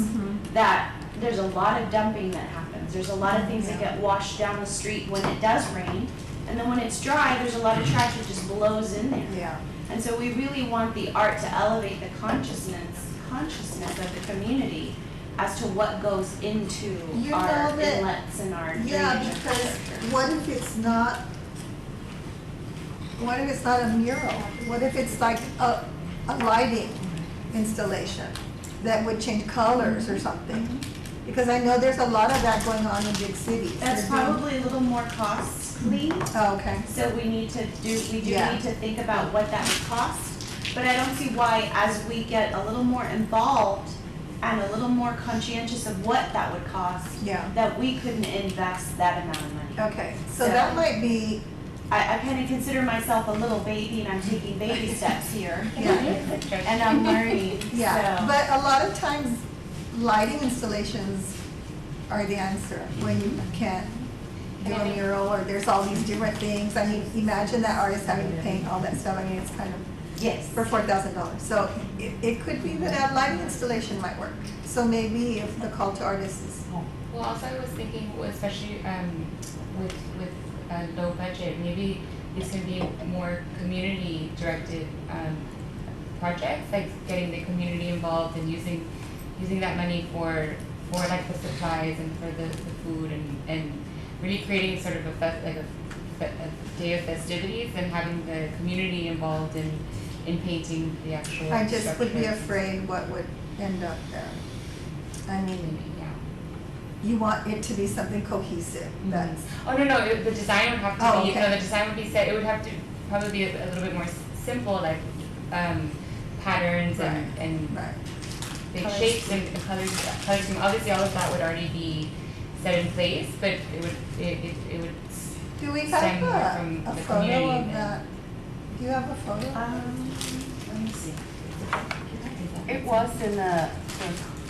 that there's a lot of dumping that happens. There's a lot of things that get washed down the street when it does rain, and then when it's dry, there's a lot of trash that just blows in there. Yeah, And so we really want the art to elevate the consciousness of the community as to what goes into You our know that- inlets and our drainage yeah, because infrastructure. what if it's not a mural? What if it's like a lighting installation that would change colors or something? Because I know there's a lot of that going on in big cities. That's They're doing- probably a little more costly, Oh, okay. so we do need Yeah. to think about what that would cost. But I don't see why, as we get a little more involved and a little more conscientious of what that would cost, Yeah, that we couldn't invest that amount of money. okay. So that might be, I kind of consider myself a little baby, and I'm taking baby steps here. yeah, And I'm learning, yeah. so. But a lot of times, lighting installations are the answer when you can do a mural, or there's all these different things. I mean, imagine that artist having to paint all that stuff. I mean, it's kind of, Yes. for $4,000. So it could be that a lighting installation might work. So maybe if the call to artists is, Well, also I was thinking, especially with low budget, maybe this can be more community directed projects, like getting the community involved and using that money for like the supplies and for the food and really creating sort of a day of festivities and having the community involved in painting the actual I just would be structure. afraid what would end up there. I mean, Yeah. you want it to be something cohesive, that's, Oh, no, the design would have to Oh, be, okay. no, the design would be set, it would have to probably be a little bit more simple, like, patterns and right. big Colors. shapes and colors, scheme. Obviously, all of that would already be set in place, but it would Do we stem have more from a the photo community of than- that? Do you have a photo? Let me see. It was in the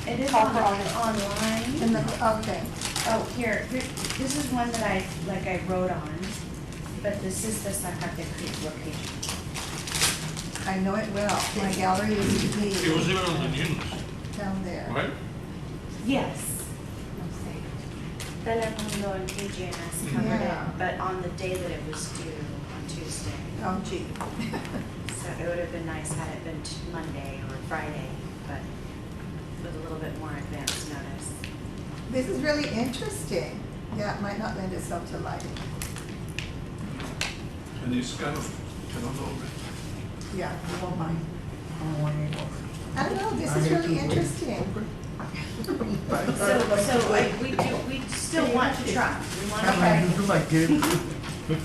It is Copper on, on it. online. In the, okay, Oh, here, this is one that I wrote on, but this is the Zacate Creek location. I know it well, my gallery used to It was be even on the news, down there. right? Yes. Telemundo and KGNS covered Yeah. it, but on the day that it was due, on Tuesday. Oh gee. So it would have been nice had it been Monday or Friday, but with a little bit more advance notice. This is really interesting. Yeah, it might not lend itself to lighting. And it's kind of low, right? Yeah. I want mine. I want it. I don't know, this is really interesting. We still want to try. We want to I'm try. going to do my kid.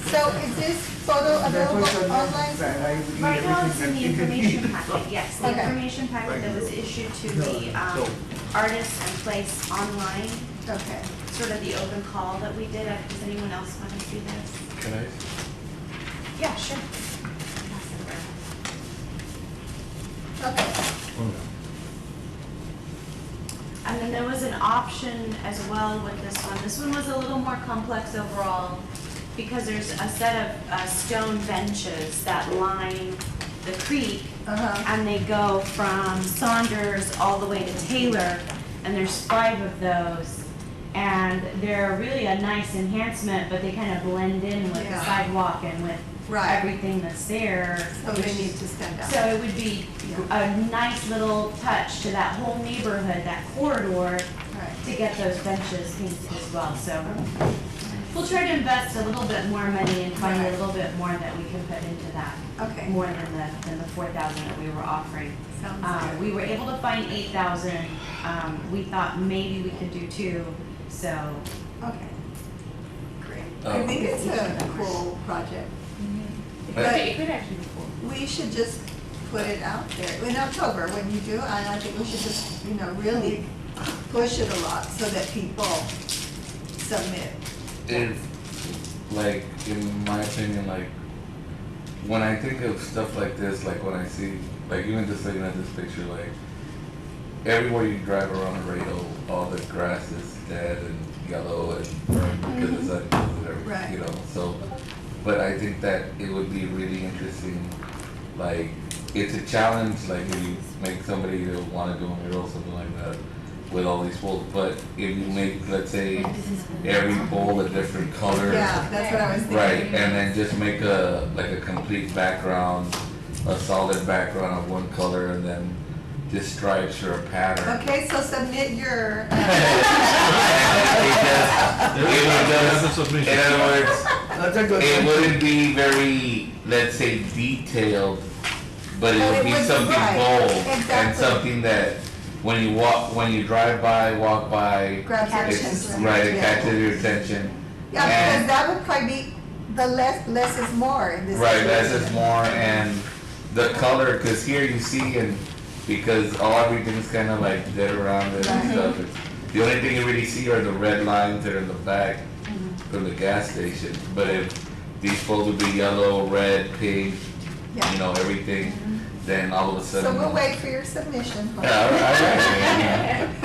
So is this photo available online? Right now it's in the information packet, yes, the Okay. information packet that was issued to the artists and placed online, Okay. sort of the open call that we did. Does anyone else want to see this? Can I? Yeah, sure. Okay. And then there was an option as well with this one. This one was a little more complex overall because there's a set of stone benches that line the creek Uh-huh. and they go from Saunders all the way to Taylor, and there's 5 of those. And they're really a nice enhancement, but they kind of blend in with Yeah. the sidewalk and with Right. everything that's there. So they need to stand out. So it would be a nice little touch to that whole neighborhood, that corridor, Right. to get those benches painted as well. So we'll try to invest a little bit more money and find a little bit more that we can put into that. Okay. More than the 4,000 that we were offering. Sounds good. We were able to find 8,000. We thought maybe we could do 2, so. Okay. Great. Oh. I think it's a cool project. It could actually be cool. We should just put it out there in October when you do, and I think we should just, really push it a lot so that people submit. If, like, in my opinion, like, when I think of stuff like this, like when I see, like even just looking at this picture, like, everywhere you drive around Laredo, all the grass is dead and yellow and burned because the sun kills it, Right. you know, so, but I think that it would be really interesting, like, it's a challenge, like, if you make somebody to wanna do a mural, something like that, with all these poles, but if you make, let's say, every pole a different color. Yeah, that's what I was thinking. Right, and then just make a, like a complete background, a solid background of one color, and then just stripes or a pattern. Okay, so submit your, In other words, That's a good it one. wouldn't be very, let's say, detailed, but it But would it be would be something right, bold and exactly. something that when you drive by, walk by, grab your it's attention. right, it Yeah. catches your attention. Yeah, because And- that would probably be the less is more in this Right, less situation. is more, and the color, cause here you see, and because everything's kind of like dead around it and Right. stuff, the only thing you really see are the red lines that are in the back Mm-hmm. from the gas station. But if these poles would be yellow, red, pink, Yeah. you know, everything, then all of a So sudden. we'll wait for your submission. Yeah, all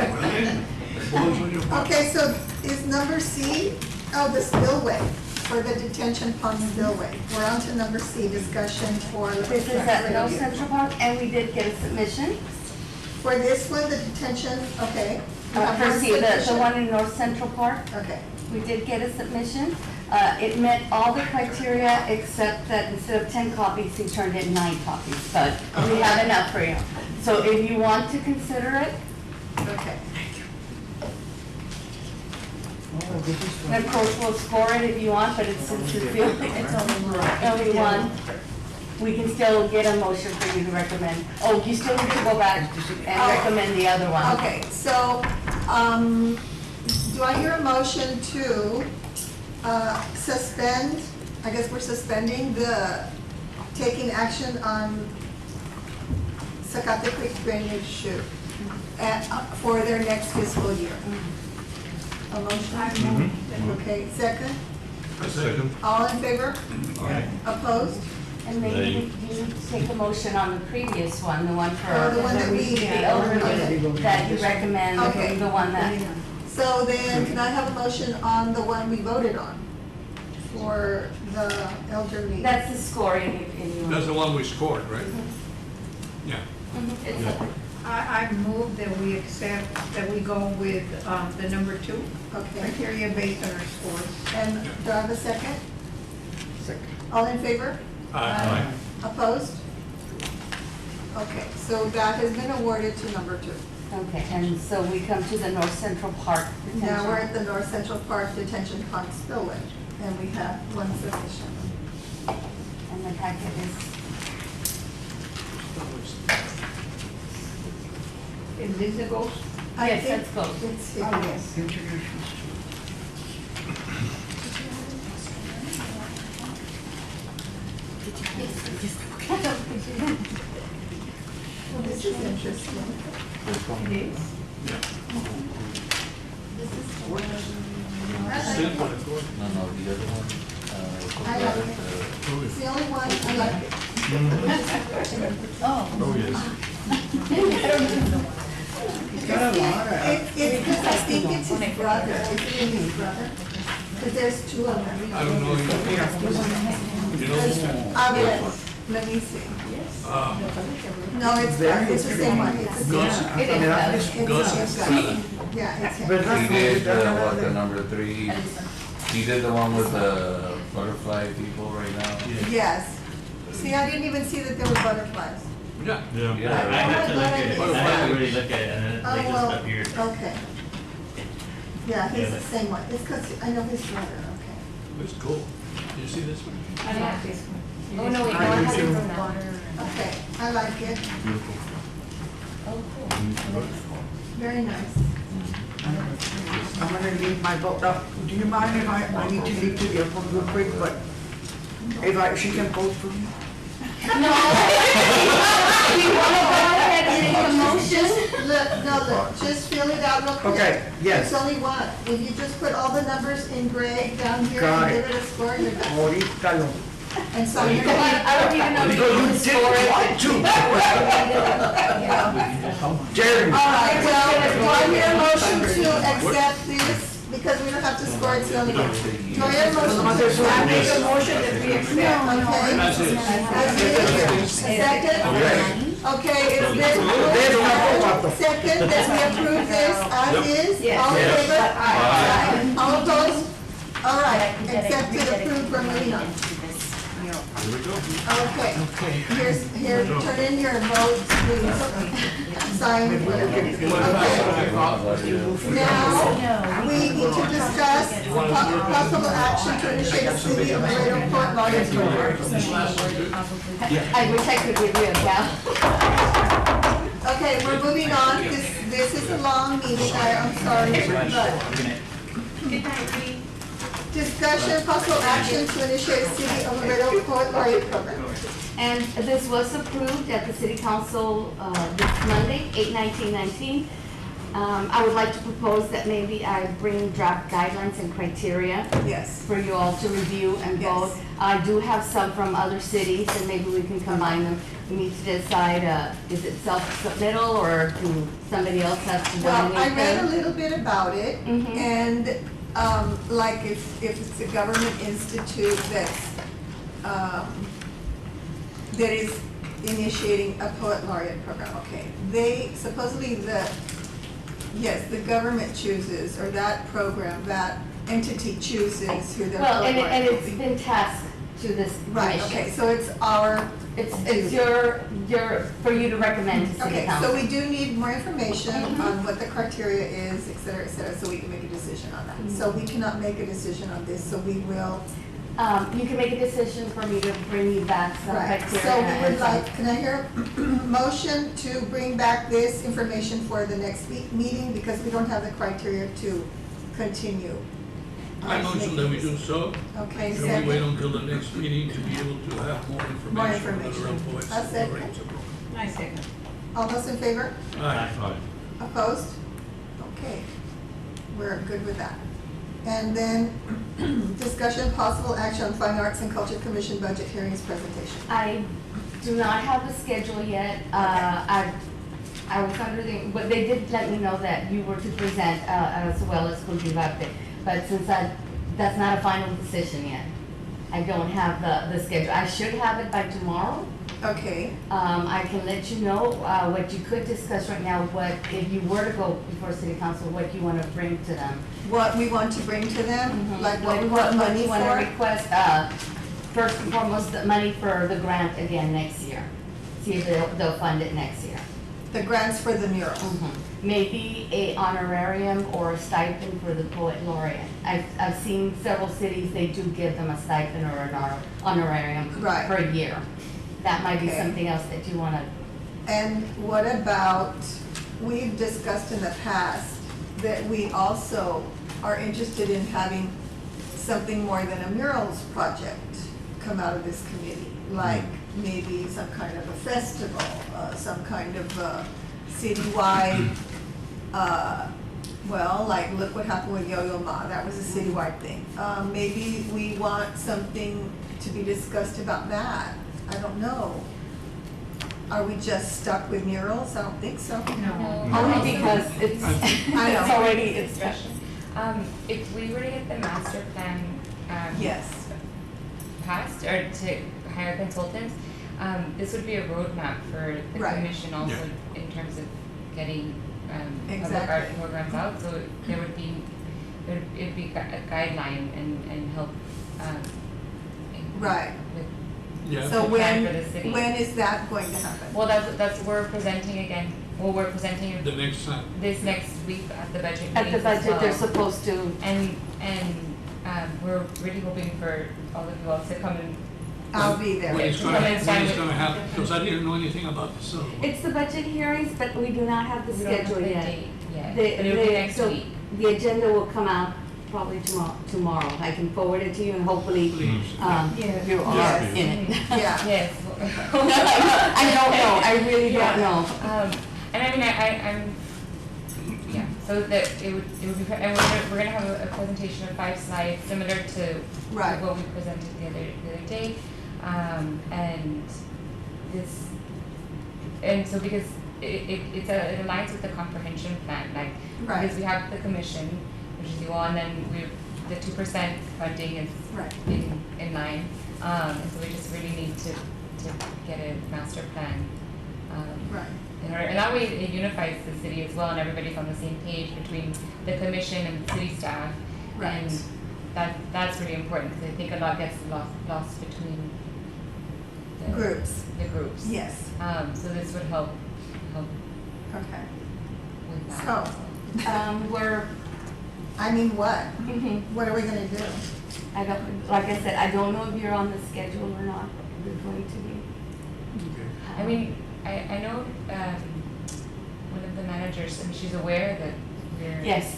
right. Bullets on your butt. Okay, so is number C, the spillway, for the detention pond spillway. We're on to number C, discussion for. This is at North Central Park, and we did get a submission. For this one, the detention, okay. You have For one C, the submission? one in North Central Park, Okay, we did get a submission. It met all the criteria except that instead of 10 copies, he turned in 9 copies, but we have enough for you. So if you want to consider it, okay. Oh, this is and of course we'll score it if you want, but since it's the only one, we can still get a motion for you to recommend. Oh, you still need to go back and recommend the other one. Okay, so, do I hear a motion to suspend, I guess we're suspending the taking action on Zacate Creek drainage chute for their next fiscal year? A motion? Okay, second? A second. All in favor? Aye. Opposed? And maybe you need to take a motion on the previous one, the one for Oh, the one that we- the elderly, that you recommend, Okay. the one that. So then, can I have a motion on the one we voted on for the elderly? That's the scoring if you. That's the one we scored, right? Yeah. It's I move that we accept, that we go with the number 2 Okay, criteria based on our scores. and do I have a second? Second. All in favor? Aye. Opposed? Okay, so that has been awarded to number 2. Okay, and so we come to the North Central Park detention. Now we're at the North Central Park Detention Pond Spillway, and we have one submission. And the packet is, Is this the ghost? I yes, think let's go. It's here, Oh, yes. Well, this is interesting. It is. No, the other one, I like it. It's the only one I like it. Oh, yes. It's because I think it's his brother, is it his brother? Because there's 2 of them. I don't know. You know, I will, let me see. No, it's the same one, it's the same Gus, one. Gus It's Estrada. Yeah, it's him. But he did, the number 3, he did the one with the butterfly people right now. Yes. See, I didn't even see that there were butterflies. Yeah. I Yeah. had to look at it, I had to really look at it, and then Oh, they just well, appeared. okay. Yeah, he's the Yeah. same one. It's because I know his brother, okay. It's cool. You see this one? I don't have this one. Oh, no, wait, no, I have it from that. Okay, I like it. Beautiful. Very nice. I'm gonna leave my vote. Do you mind if I need to leave to the airport real quick, but if she can vote for me? no. You wanna go ahead and make a motion? Look, just fill it out real quick. Okay, yes. It's only one. If you just put all the numbers in gray down here Got and it. give it a score, you're done. Ahorita lo. And so you're Come on, gonna, I don't even know if you Because can you score didn't it. want to. Jeremy. all right, well, do I hear a motion to accept this? Because we don't have to score it till the end. Do I hear a motion to I accept? make a motion that we accept. Okay. That's it. That's it. Second? Okay, it's been moved. Second, that we approve this as is. Yes. All in Yes. favor? Aye. All opposed? All right, accepted, approved, we're moving on. Here we go. Okay. Here, turn in your votes, please. Sign. Now, we need to discuss possible action to initiate a city of Laredo court lawyer program. I wish I could give you a bell. Okay, we're moving on. This is a long meeting, I'm sorry, but. Good night, Rudy. Discussion, possible action to initiate a city of Laredo court lawyer program. And this was approved at the city council this Monday, 8/19/19. I would like to propose that maybe I bring draft guidelines and criteria Yes. for you all to review and Yes. vote. I do have some from other cities, and maybe we can combine them. We need to decide, is it self-submittal, or do somebody else have to do Well, I read a anything? little bit about it, Mhm. and, like if it's a government institute that's, that is initiating a poet laureate program, okay. They, supposedly yes, the government chooses, or that program, that entity chooses who their Well, poet and laureate will it's be. been tasked to this Right, commission. okay, so it's our. It's your, for you to recommend to city Okay, council. so we do need more information on what the criteria is, et cetera, so we can make a decision on that. So we cannot make a decision on this, so we will, You can make a decision for me to bring you back some right. criteria. So we and would some- like, can I hear a motion to bring back this information for the next meeting? Because we don't have the criteria to continue. I motion that we do so. Okay, Shall we wait second. until the next meeting to be able to have more information? More on the information. Laredo Poets A second. Parade tomorrow? I second. All those in favor? Aye. Opposed? Okay, we're good with that. And then, discussion possible action on Fine Arts and Culture Commission budget hearings presentation. I do not have the schedule yet. I was under the, but they did let me know that you were to present, as well as Cultivarte. But since that's not a final decision yet, I don't have the schedule. I should have it by tomorrow. Okay, I can let you know, what you could discuss right now, what, if you were to go before city council, what you wanna bring to them. what we want to bring to them, like what we What want money you wanna for? request, first and foremost, the money for the grant again next year. See if they'll fund it next year. The grants for the murals. Maybe a honorarium or a stipend for the poet laureate. I've seen several cities, they do give them a stipend or an honorarium Right. per year. That might be Okay. something else that you wanna, And what about, we've discussed in the past that we also are interested in having something more than a murals project come out of this committee, like maybe some kind of a festival, some kind of citywide, well, like look what happened with Yo-Yo Ma, that was a citywide thing. Maybe we want something to be discussed about that, I don't know. Are we just stuck with murals? I don't think so. only because it's, I know. it's already, it's. Discussion. If we were to get the master plan, Yes, passed or to hire consultants, this would be a roadmap for the Right. commission also in terms of getting, public Exactly. art programs out, so there would be, it'd be a guideline and help, right. with, Yeah. So plan for the city. when is that going to happen? well, that's, we're presenting again, well, we're presenting The next time. this next week at the budget At the meetings as budget, they're well. supposed to, And we're really hoping for all of you all to come and, I'll be there. When it's Yeah. gonna happen, because I didn't know anything about this other one. it's the budget hearings, but we do not have the we don't have schedule the yet. date yet, but it'll be next so week. The agenda will come out probably tomorrow. I can forward it to you and hopefully, Please. Yes. you are Yes. in it. Yeah, Yes. I don't know, I really don't know. And I mean, I'm, yeah, so that it would be, and we're gonna have a presentation of 5 slides, similar to Right. what we presented the other day. And this, and so because it aligns with the comprehension plan, like, Right. because we have the commission, which is you all, and then the 2% funding is right, in line. And so we just really need to get a master plan. right. In order, and that way it unifies the city as well, and everybody's on the same page between the commission and the city staff. Right. And that's really important, because I think a lot gets lost between the Groups, the groups. yes, So this would help okay. with that. So, We're, I mean, what? mhm. What are we gonna do? I don't, like I said, I don't know if you're on the schedule or not, you're going to be. Okay. I mean, I know one of the managers, and she's aware that we're. Yes,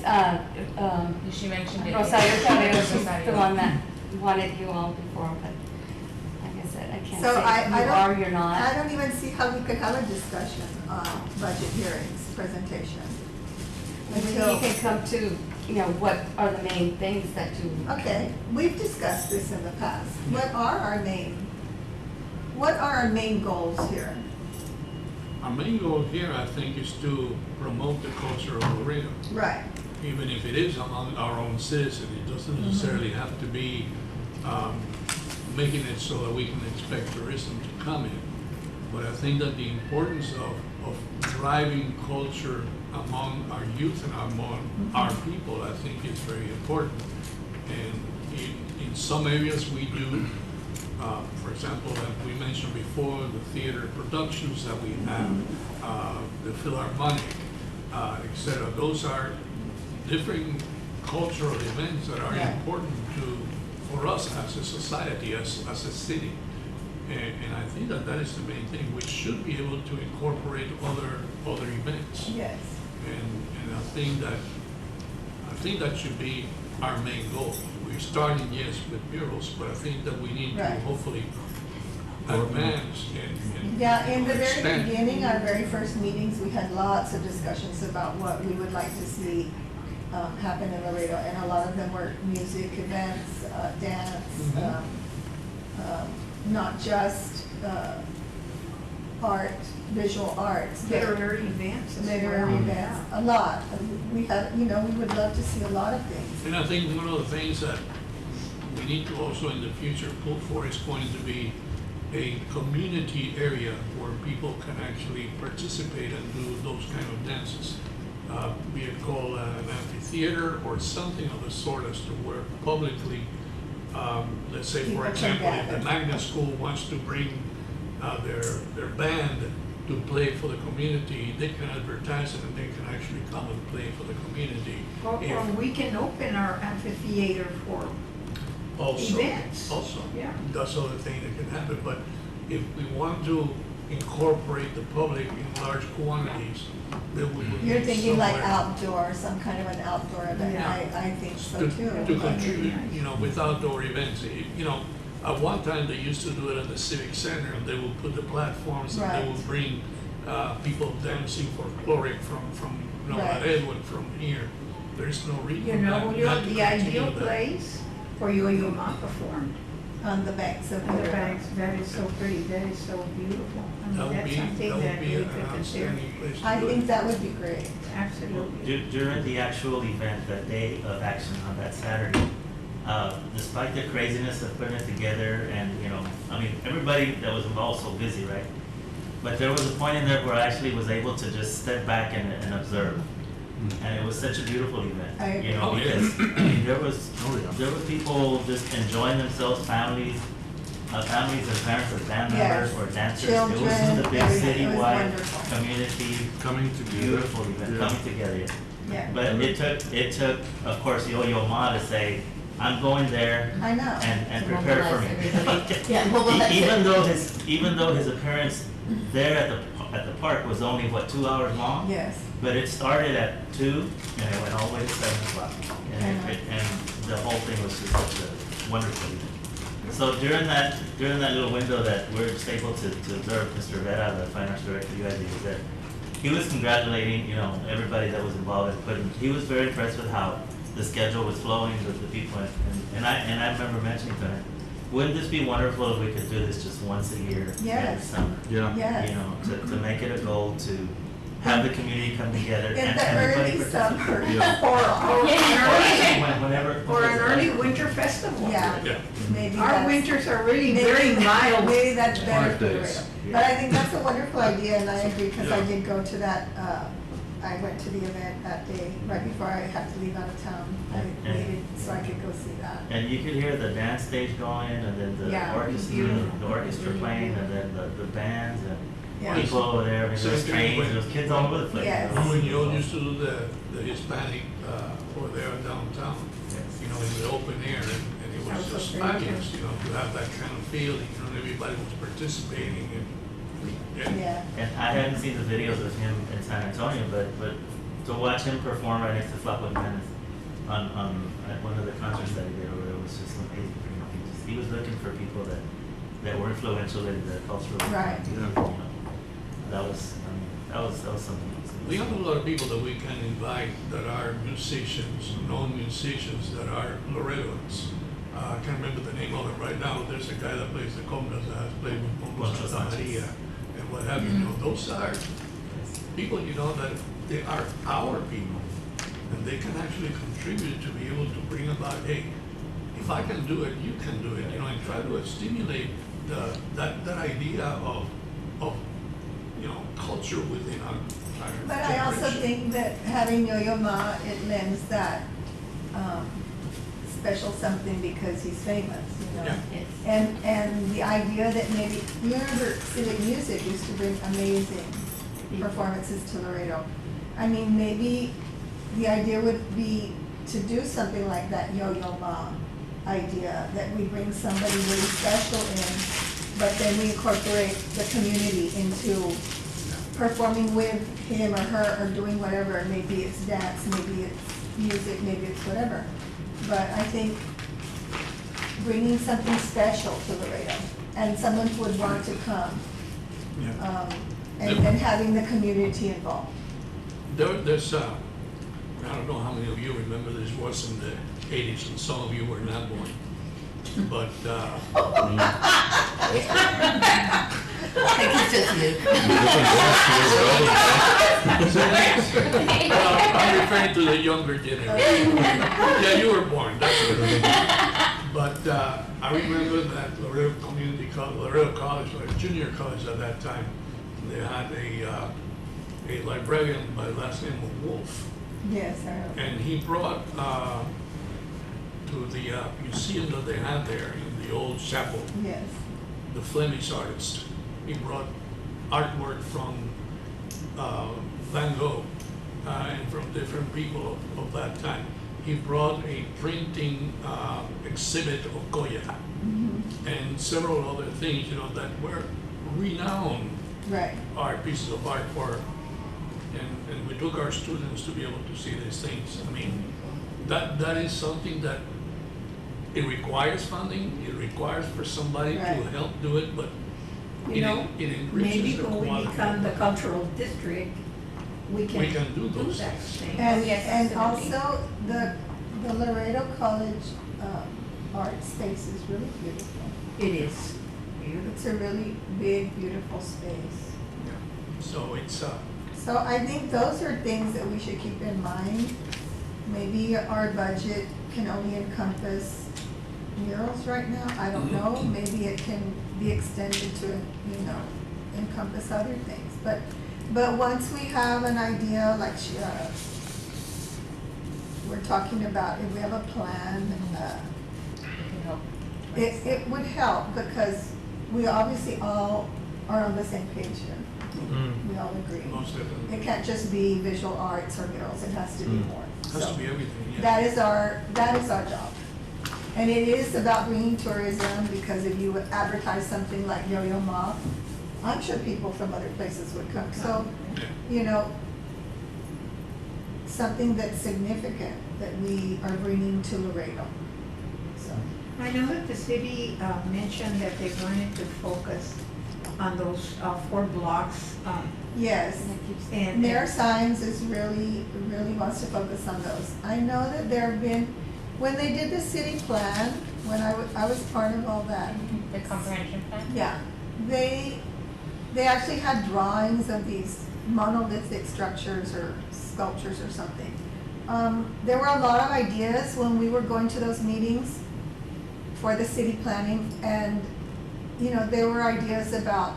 She mentioned it. Rosario Cabello, she's Rosario. the one that wanted you all before, but like I said, I can't So say I if you don't- are, you're not. I don't even see how we could have a discussion on budget hearings presentation. Maybe Until, you can come to, you know, what are the main things that you. okay, we've discussed this in the past. What are our main goals here? Our main goal here, I think, is to promote the culture of Laredo. Right, Even if it is among our own citizens, it doesn't necessarily have to be making it so that we can expect tourism to come in. But I think that the importance of driving culture among our youth and among our people, I think is very important. And in some areas we do, for example, that we mentioned before, the theater productions that we have, the Philharmonic, et cetera. Those are different cultural events that are Yeah. important for us as a society, as a city. And I think that is the main thing. We should be able to incorporate other events. yes, And I think that I think that should be our main goal. We're starting, yes, with murals, but I think that we need to Right. hopefully advance and Yeah, in the very expand. beginning, our very first meetings, we had lots of discussions about what we would like to see happen in Laredo, and a lot of them were music events, dance, not just art, visual arts. but Literary events as well. Literary events, a lot. We had, we would love to see a lot of things. And I think one of the things that we need to also in the future pull for is going to be a community area where people can actually participate and do those kind of dances. Be it called an amphitheater or something of the sort as to where publicly, let's say People for can example, if the gather. magnet school wants to bring their band to play for the community, they can advertise it and they can actually come and play for the community. Or we can open our amphitheater for Also, events. Also, Yeah. that's other thing that can happen, but if we want to incorporate the public in large quantities, then we would You're need thinking like somewhere outdoor, some kind of an outdoor event. Yeah. I think so to too. contribute, with outdoor events. At one time, they used to do it at the Civic Center, and they would put the platforms, and they Right. would bring people dancing folkloric from Right. Laredo and from here. There's no reason not to the continue ideal that. place for Yo-Yo Ma performed. On the banks of the And the river. banks, that is so pretty, that is so beautiful. I mean, That would that's be, something that that would be we an could consider. outstanding place to I do it. think that would be great. Absolutely. During the actual event, that day of action on that Saturday, despite the craziness of putting it together and, everybody that was involved was so busy, right? But there was a point in there where I actually was able to just step back and observe. And it was such a beautiful event, I agree. Oh, yeah. because, there was people just enjoying themselves, families and parents of band members Yes. or dancers. It Children, was just a big everything. It was citywide wonderful. community, Coming together. beautiful event, Yeah. coming together, yeah. Yeah, But it took, of course, Yo-Yo Ma to say, I'm going there I know. and To prepare for me. mobilize everybody. Yeah, mobilize Even though his appearance there at the park was only, 2 hours long? Yes. But it started at 2 and it went all the way to 7 o'clock. And the whole thing was just such a wonderful event. So during that little window that we're just able to observe, Mr. Vera, the finance director, you guys, was there. He was congratulating, everybody that was involved in putting, he was very impressed with how the schedule was flowing with the people. And I remember mentioning to him, wouldn't this be wonderful if we could do this just once a year in the Yes. summer? Yeah. Yes. To make it a goal to have the community come together In and the everybody early participate. summer. Yeah. Or Whenever. or an early winter festival. Yeah, Yeah. maybe Our that's. winters are really maybe- very mild. Maybe that's better 5 for days. Laredo. But I think that's a wonderful idea, and I agree, because I Yeah. did go to that, I went to the event that day, right before I had to leave out of town. I And- waited so I could go see that. And you could hear the dance stage going, and then the Yeah, orchestra playing, and then the bands, and Yeah. people over there, Same there's thing trains, when- there's kids all over the place. Yes. When you used to do the Hispanic over there downtown, in the open air, and it was That was just very fabulous, to have that kind of feeling, everybody was participating and, Yeah, And I hadn't seen the videos of him in San Antonio, but to watch him perform right next to Flaco Jimenez on at one of the concerts that he did over there was just amazing. He was looking for people that were influential in the cultural. Right. That was something. we have a lot of people that we can invite that are musicians, known musicians that are Laredoans. I can't remember the name of it right now. There's a guy that plays the congas that has played with Congo Poncho Santa Sanchez. Maria and what have you. Those are people, that they are our people, and they can actually contribute to be able to bring about, hey, if I can do it, you can do it, and try to stimulate that idea of culture within our but I also generation. think that having Yo-Yo Ma, it lends that, special something because he's famous, Yeah. Yes. And the idea that maybe, remember Civic Music used to bring amazing performances to Laredo. I mean, maybe the idea would be to do something like that Yo-Yo Ma idea, that we bring somebody really special in, but then we incorporate the community into performing with him or her or doing whatever. Maybe it's dance, maybe it's music, maybe it's whatever. But I think bringing something special to Laredo, and someone would want to come, Yeah. and having the community involved. There's, I don't know how many of you remember this was in the 80s, and some of you were not born. But, I think it's just you. well, I'm referring to the younger generation. Yeah, you were born, that's it. But I remember that Laredo Community College, Laredo College, or junior college at that time, they had a librarian by the last name of Wolf. Yes, I know. And he brought to the museum that they had there in the old chapel, Yes. the Flemish artist. He brought artwork from Van Gogh and from different people of that time. He brought a printing exhibit of Goya and several other things, you know, that were renowned Right. art, pieces of art for, and we took our students to be able to see these things. I mean, that is something that it requires funding, it requires for somebody to Right. help do it, but You know, it maybe enriches the when we quality. become the cultural district, we can do those that things. thing. And, Yes, and absolutely. also, the Laredo College art space is really beautiful. It is. It's a really big, beautiful space. So it's, So I think those are things that we should keep in mind. Maybe our budget can only encompass murals right now, I don't know. Maybe it can be extended to, you know, encompass other things. But once we have an idea, like we're talking about, if we have a plan, It can help. it would help because we obviously all are on the same page here. We all agree. most definitely, It can't just be visual arts or murals, it has to be more. has So to be everything, yeah. that is our job. And it is about bringing tourism, because if you would advertise something like Yo-Yo Ma, I'm sure people from other places would come. So, Yeah. you know, something that's significant that we are bringing to Laredo. So, I know that the city mentioned that they wanted to focus on those 4 blocks. yes. And Mayor Sines is really wants to focus on those. I know that there have been, when they did the city plan, when I was part of all that, The comprehension plan? yeah, they actually had drawings of these monolithic structures or sculptures or something. There were a lot of ideas when we were going to those meetings for the city planning, and, you know, there were ideas about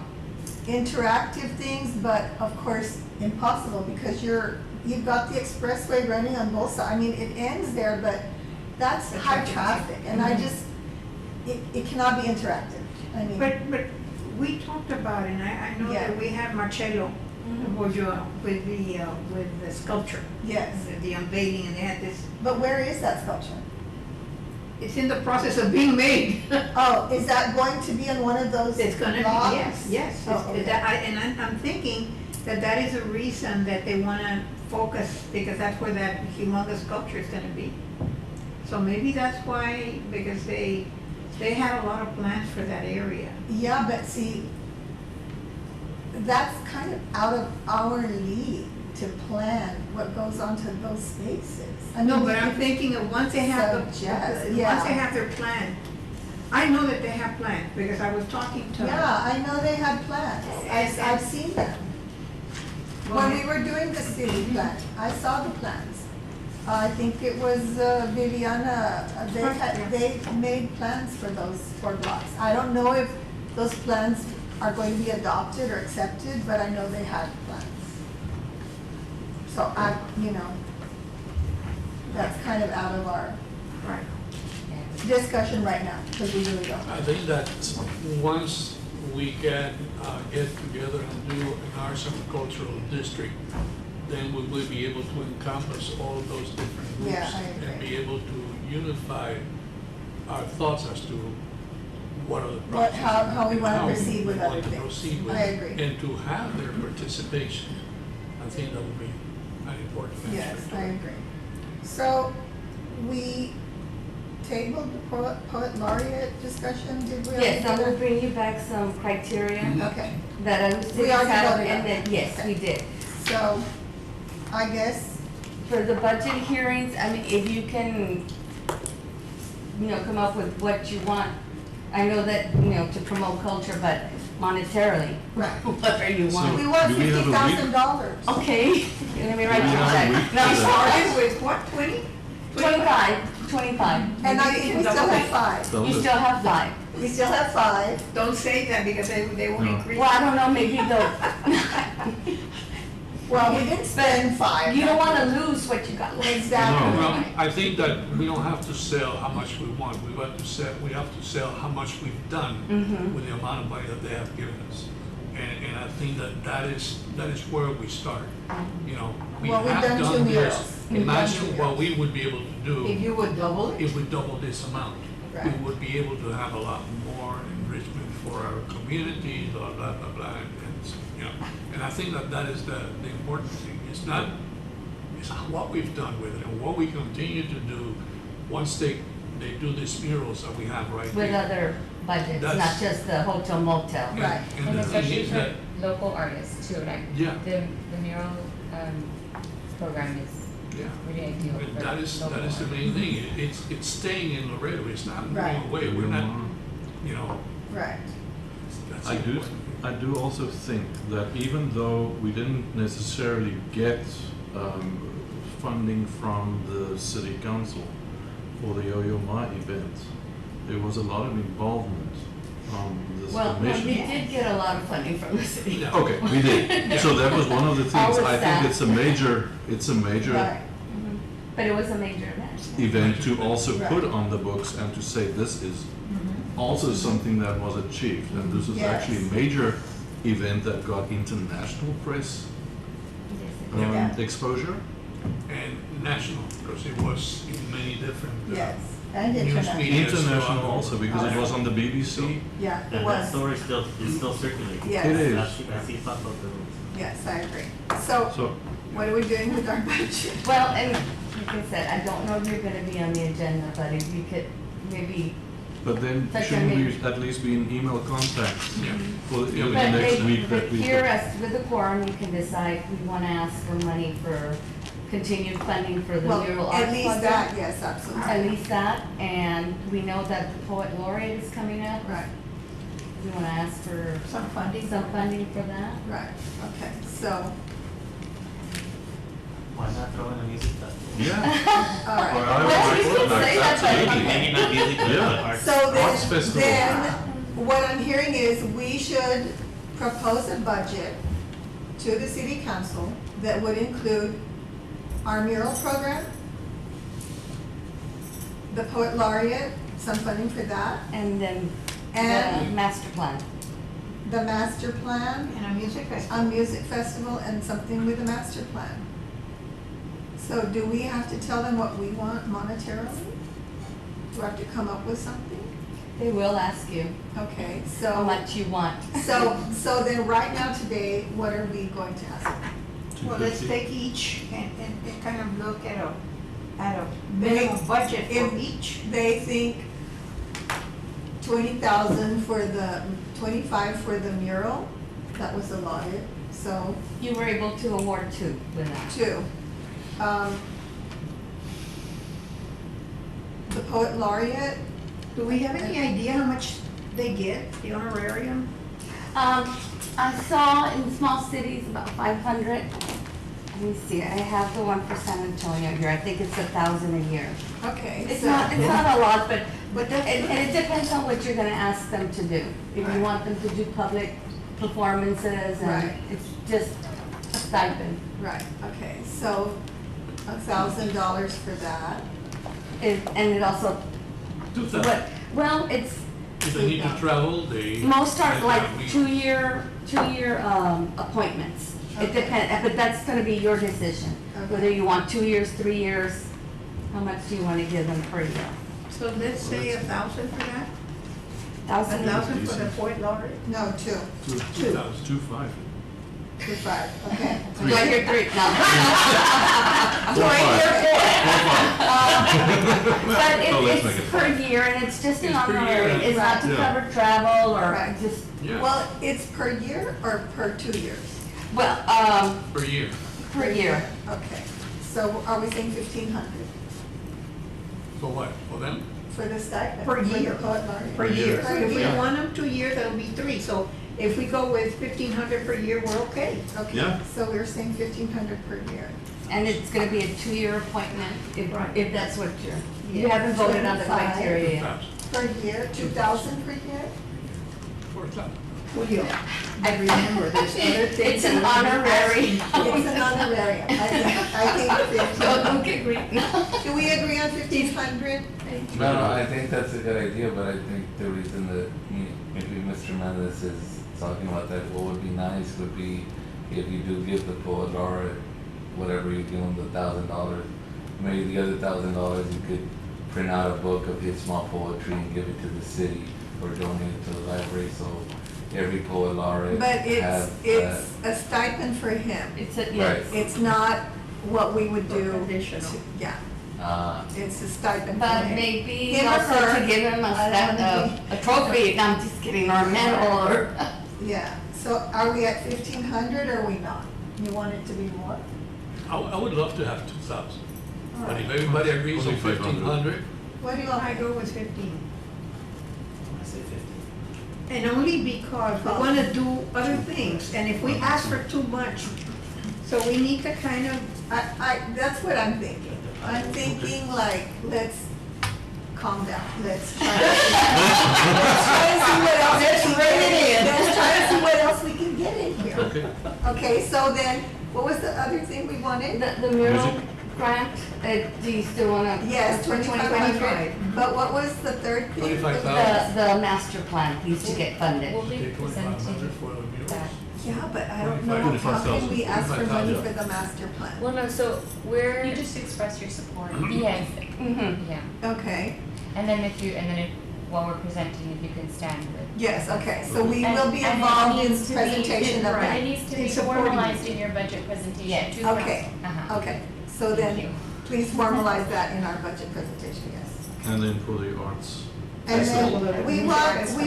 interactive things, but of course impossible because you've got the expressway running on both sides. I mean, it ends there, but that's high traffic, and I just, it cannot be interactive. I mean, But we talked about, and I know Yeah. that we had Marcello with the sculpture, yes, the unveiling, and they had this, but where is that sculpture? it's in the process of being made. Oh, is that going to be on one of those It's gonna be, logs? yes. Oh, okay. I'm thinking that is a reason that they wanna focus, because that's where that humongous sculpture is gonna be. So maybe that's why, because they had a lot of plans for that area. Yeah, but see, that's kind of out of our league to plan what goes on to those spaces. I No, mean, but I'm if- thinking of once they have Suggest, once yeah. they have their plan. I know that they have plans, because I was talking to. Yeah, I know they had plans. I've seen them. When we were doing the city plan, I saw the plans. I think it was Viviana, they made plans for those 4 blocks. I don't know if those plans are going to be adopted or accepted, but I know they had plans. So you know, that's kind of out of our Right. discussion right now, because we really don't. I think that once we can get together and do an arts and cultural district, then we will be able to encompass all of those different groups. Yeah, I and agree. be able to unify our thoughts as to what are the What- projects. how we wanna and proceed with we want other to things. proceed with I it. agree. And to have their participation, I think that would be an important Yes, aspect. I agree. So, we tabled the poet laureate discussion, did we? Yes, I already do will bring you back some criteria that? Okay, that I was We already voted on and then, that. yes, we did. so, I guess, For the budget hearings, I mean, if you can, come up with what you want. I know that, to promote culture, but monetarily, right, whatever you want. we want do we have a week? $50,000. Okay, let me write Do we you have a that. week No, for I'm that? sorry. With what, 20? 25. And I think we still have 5. You still have 5. We still have 5. Don't say that because they won't No. increase. Well, I don't know, maybe they'll, Well, we didn't spend 5. you don't wanna lose what you got left. Exactly. Well, I think that we don't have to sell how much we want, we have to sell how much we've done Mhm. with the amount of money that they have given us. And I think that is where we start, We Well, we've have done 2 done this. murals. We've done Imagine 2 what we would be able to do If you would double it? if we double this amount. We Right. would be able to have a lot more enrichment for our communities, blah, blah, blah, blah, and I think that is the important thing. It's what we've done with it and what we continue to do once they do these murals that we have right With here. other budgets, not That's- just the hotel motel. And- Right. And And the thing especially is for that, local artists too, like Yeah. the mural program is yeah, really ideal and for that is local the artists. main thing. It's staying in Laredo. It's not moving Right. away. We're not, Right. that's I the do, important thing. I do also think that even though we didn't necessarily get funding from the city council for the Yo-Yo Ma event, there was a lot of involvement from this Well, no, commission. we did get a lot of funding from the city. Yeah. Okay, we did. So that was one of the things. Always I that. think it's a major Right. Mhm. But it was a major event. event to also Right. put on the books and to say this is also something that was achieved. And this is Yes. actually a major event that got international press Yeah. exposure. And national, because it was in many different. Yes, and news international. media. International also, because it was on the BBC. Yeah, it And that was. story is still circulating. Yes. It is. I see pop up the. Yes, I agree. So, So, what are we doing with our budget? Well, and like I said, I don't know if you're gonna be on the agenda, but if you could maybe, but then Such a shouldn't we major- at least be in email contact Yeah. for the Yeah, but next they, week but that we here, could- as with the quorum, you can decide, we wanna ask for money for continued funding for the Well, mural arts at least project. that, yes, absolutely. At least that, and we know that the poet laureate is coming up. Right, We wanna ask for Some funding? some funding for that. right, okay, so, Why not throw in a music festival? Yeah. all right. Well, you could say that, but- Absolutely. Maybe not music, but Yeah. arts. So Arts festival. then, what I'm hearing is we should propose a budget to the city council that would include our mural program, the poet laureate, some funding for that, And then the and master plan. the master plan, And a music festival? a music festival, and something with the master plan. So do we have to tell them what we want monetarily? Do I have to come up with something? They will ask you Okay, how so, much you want. so then right now today, what are we going to ask them? Well, let's 250. take each and kind of look at a minimum budget for If each. they think 20,000 for the, 25 for the mural, that was allotted, so You were able to award 2 with that. 2. The poet laureate, Do we have any idea how much they get, the honorarium? I saw in small cities about 500. Let me see, I have the one for San Antonio here. I think it's 1,000 a year. okay, It's so, not a lot, but that's- and it depends on what you're gonna ask them to do. If Right. you want them to do public performances and Right. it's just a stipend. right, okay, so $1,000 for that. And it also, 2,000. well, it's, If they need to travel, they. most are they- like we- two-year appointments. It Okay. depends, but that's gonna be your decision. Okay. Whether you want 2 years, 3 years, how much do you wanna give them per year? So let's say 1,000 for that? 1,000? 1,000 for the poet laureate? No, 2. 2,000. 2.5. You're 5, okay. Do I hear 3? No. Do I hear 4? But Oh, let's make it's it per year and it's just an It's per year. honorary, it's not to Yeah. cover travel or Right. just, Yeah, Well, it's per year or per 2 years? Well, per year. per year. Okay, so are we saying 1,500 For what? For them? for the stipend? Per For the year. poet laureate? Per year. Per If we year. want them 2 years, that'll be 3. So if we go with 1,500 per year, we're okay. Okay, Yeah. so we're saying 1,500 per year. And it's gonna be a 2-year appointment, Right. if that's what you haven't voted on the 25. criteria yet. 2,000. Per year, 2,000 per year? 4,000. Julio, I remember, there's other things. It's an honorary. It's an honorarium. I think 1,500. Okay, great. Do we agree on 1,500? No, I think that's a good idea, but I think the reason that maybe Mr. Mendez is talking about that, what would be nice would be if you do give the poet laureate, whatever you give him, the $1,000, maybe the other $1,000 you could print out a book of his small poetry and give it to the city or donate it to the library, so every poet laureate But have it's a stipend for him. It's a, yes. It's not what we would do. Additional. Yeah, that, it's a stipend for But him. maybe Him or also her. to give him I don't wanna a trophy, no, I'm just kidding, or a medal, or. Yeah, so are we at 1,500 or are we not? You want it to be more? I would love to have 2,000. But if everybody agrees on Only 500. 1,500, What do you want? I go with 15. I say 50. And only because we want to do other things, and if we ask for too much, so we need to kind of, That's what I'm thinking. I'm thinking like, let's calm down, let's try to see what else. Let's we can rein it get in. Let's try to see what else we can get in here. okay. Okay, so then, what was the other thing we wanted? The mural Music. grant, do you still wanna? Yes, for 2,500. But what was the third thing? 25,000. The master plan needs to get funded. We'll be Okay, 2,500 presenting for the murals. that. Yeah, but I don't know, how can we ask for money for the master plan? Well, no, so we're, You just express your support. yes, Mm-hmm. yeah. Okay, And then while we're presenting, if you can stand with. yes, okay, so we And- will be and it involved in needs to be- presentation of It that. needs to In be supporting. formalized in your budget presentation Yes. to council. Okay, Uh-huh. okay, so Thank you. then, please formalize that in our budget presentation, yes. And then for the arts. And Festival. then, we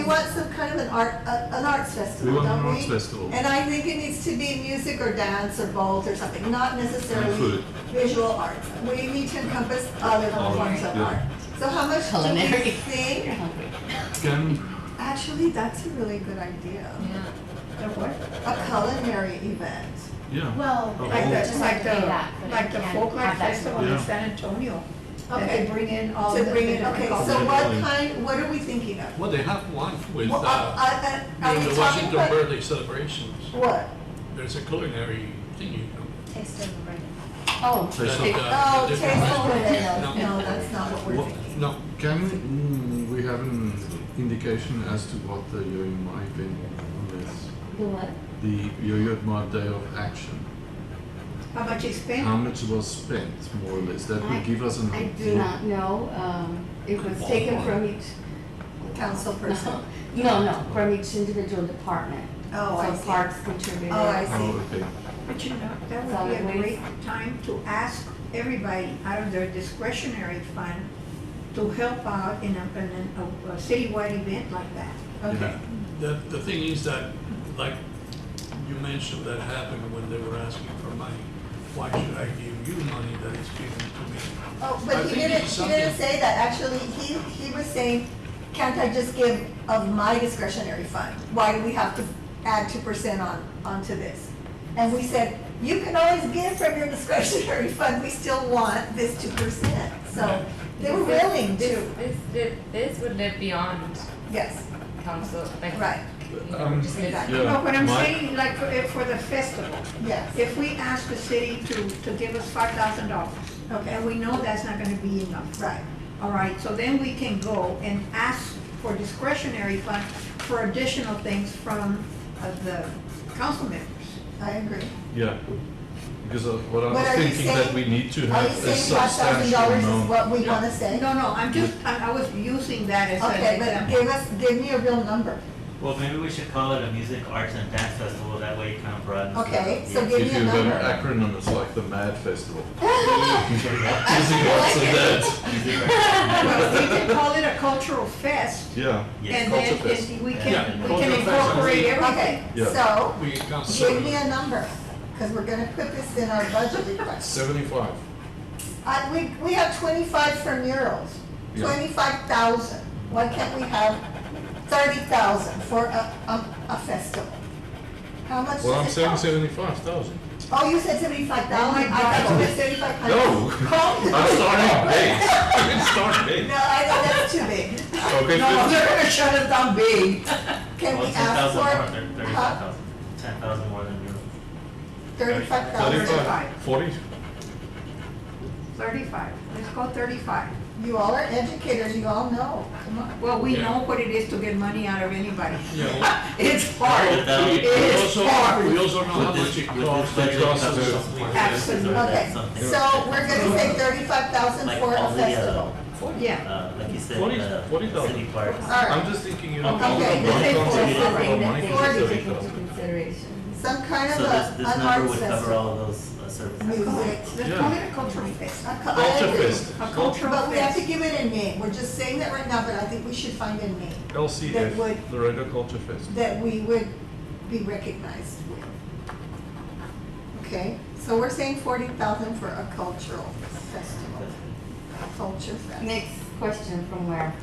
want some kind of an arts We festival, want an don't arts we? festival. And I think it needs to be music or dance or both or something, not necessarily food. visual arts. We need to encompass other All forms of yeah. art. So how much do we Culinary. think? You're hungry. Can, Actually, that's a really good idea. Yeah. the what? A culinary event. yeah. Well, Oh. Like just the, like have to pay that, the, but like I the can't folklore have that festival in Yeah. San Antonio. That Okay. they bring in all To the bring it, different okay, cultures. so Yeah. what are we thinking of? Well, they have one with, Well, are during we the talking Washington about, birthday celebrations. what? There's a culinary thing, you know. taste of the rain. Oh, Taste of- okay. Oh, the taste different- of Laredo. No. No, that's not what we're What- thinking. No, can we have an indication as to what the Yo-Yo Ma event is? The what? The Yo-Yo Ma Day of Action. How much is spent? How much was spent, more or less? That will give us an I idea. do not know, it was taken from each. Council person. No, from each individual department. Oh, I So see. parks contributed. Oh, I see. Oh, okay. But you know, that would Solid be a waste. great time to ask everybody out of their discretionary fund to help out in a citywide event like that. Okay. the thing is that, like you mentioned, that happened when they were asking for money. Why should I give you money that is given to me? Oh, I but he think didn't, it's he didn't something- say that. Actually, he was saying, can't I just give of my discretionary fund? Why do we have to add 2% onto this? And we said, you can always give from your discretionary fund, we still want this 2%. So they were willing to, This would live beyond yes, council, like. right, Just live- exactly. Yeah. No, but I'm my- saying, like, for the festival, Yes, if we ask the city to give us $5,000, okay, and we know that's not gonna be enough. right. All right, so then we can go and ask for discretionary fund for additional things from the council members. I agree. Yeah. Because what I But was are you thinking that saying- we need to Are you have a saying $5,000 substantial is amount. what we Yeah. want to say? No, I was using that as Okay, an but example. give me a real number. Well, maybe we should call it a music, arts, and dance festival, that way it kind of broadens. Okay, the- so the- give If me a you have an number. acronym, it's like the MAD Festival. Music, Music, arts, and dance. arts, Well, we and can call it a cultural fest, Yeah. Yes. and Culture then fest. we Yeah, can cultural fest. incorporate Okay, everything. Yeah. so We count give me seven. a number, because we're gonna put this in our budget request. 75. We have 25 for murals, Yeah. 25,000. Why can't we have 30,000 for a festival? How much Well, I'm does it saying cost? 75,000. Oh, you said 75,000? Oh my I thought you God. said 7,500. No. Calm down. I'm starting big. You can start big. No, I think that's too big. Okay, No, 50. they're gonna shut us down big. Can Well, we 10,000 ask more, for 35,000, 10,000 more than you. 35,000? 35. 40? 35, let's go 35. You all are educators, you all know. Come on. Well, we Yeah. know what it is to get money out of anybody. Yeah, It's hard. Without- we It's hard. also know how much it With costs. this budget, costs cover us something like Absolutely. this, or Okay, that's something. so we're gonna say 35,000 Like for a all the, festival. Yeah. Like you said, 40,000. city parks. All right, I'm just thinking, you know, Okay, all the let's money say comes 40. in, all the money Things comes that in they take into 30,000. consideration. some kind So of this an number arts would cover festival. all of those services. Music. Let's call it a cultural fest. I Culture agree. fest. A cultural But we have to fest. give it a name. We're just saying that right now, but I think we should find a name That LCF, would- Laredo Culture Fest. that we would be recognized with. Okay, so we're saying 40,000 for a cultural festival. Culture fest. Next question, from where?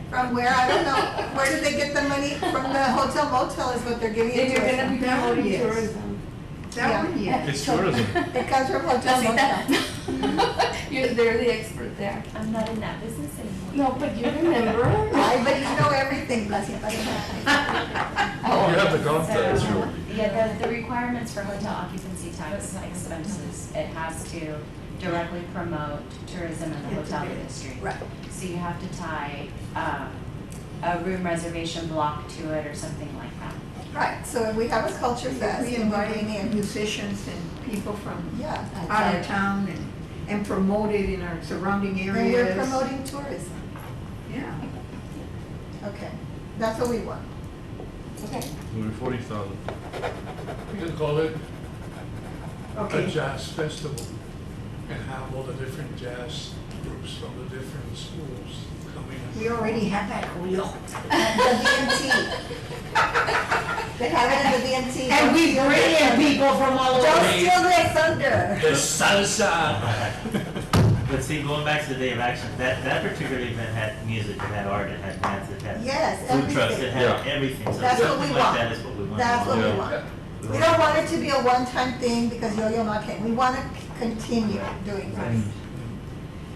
From where? I don't know. Where did they get the money? From the hotel motel is what they're giving it If to you're gonna us. be That one, promoting yes. tourism. That one, yeah. It's tourism. It comes from hotel motel. They're the expert there. I'm not in that business anymore. No, but you remember. Ay, but you know everything, Blasita. You have the contacts, So, really. yeah, the requirements for hotel occupancy tax expenses, it has to directly promote tourism in the hotel industry. Right. So you have to tie a room reservation block to it or something like that. Right, so if we have a culture fest, We and we invite bring in, musicians and people from yeah, out of town and promote it in our surrounding and we're areas. promoting tourism. Yeah. Okay, that's what we want. Okay. It'll be 40,000. We can call it a Okay. jazz festival and have all the different jazz groups from the different schools coming in. We already have that, Julio. The DMT. They have it in the DMT. And we bring in people from all Don't over. steal their thunder. The salsa. But see, going back to the day of action, that particular event had music, it had art, it had dance, it had Yes, food trucks, it everything. had Yeah. everything. So That's what something we like want. that is what we want. That's what we Yeah. want. We don't want it to be a one-time thing because Yo-Yo Ma can't. We want to continue doing this.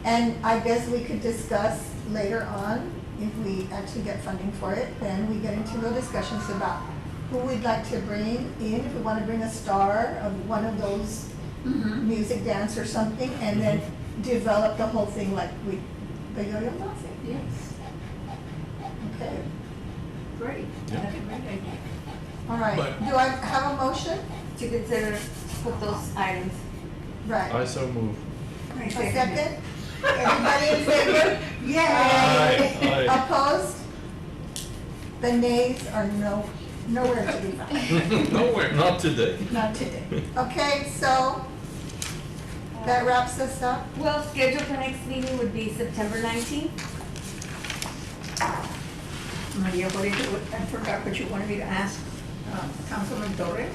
And I guess we could discuss later on, if we actually get funding for it, then we get into real discussions about who we'd like to bring in, if we want to bring a star of one of those music, dance or something, and then develop the whole thing like the Yo-Yo Ma thing. Yes, Okay, great. Yeah. That's a great idea. all right. But- Do I have a motion? To consider, put those items. Right. I so move. I A second it. second? Everybody in favor? Yay! Aye. Opposed? The nays are nowhere to be found. Nowhere. Not today. Not today. Okay, so that wraps us up. Well, schedule for next meeting would be September 19th. Maria, what is it? I forgot what you wanted me to ask, Councilman Torres.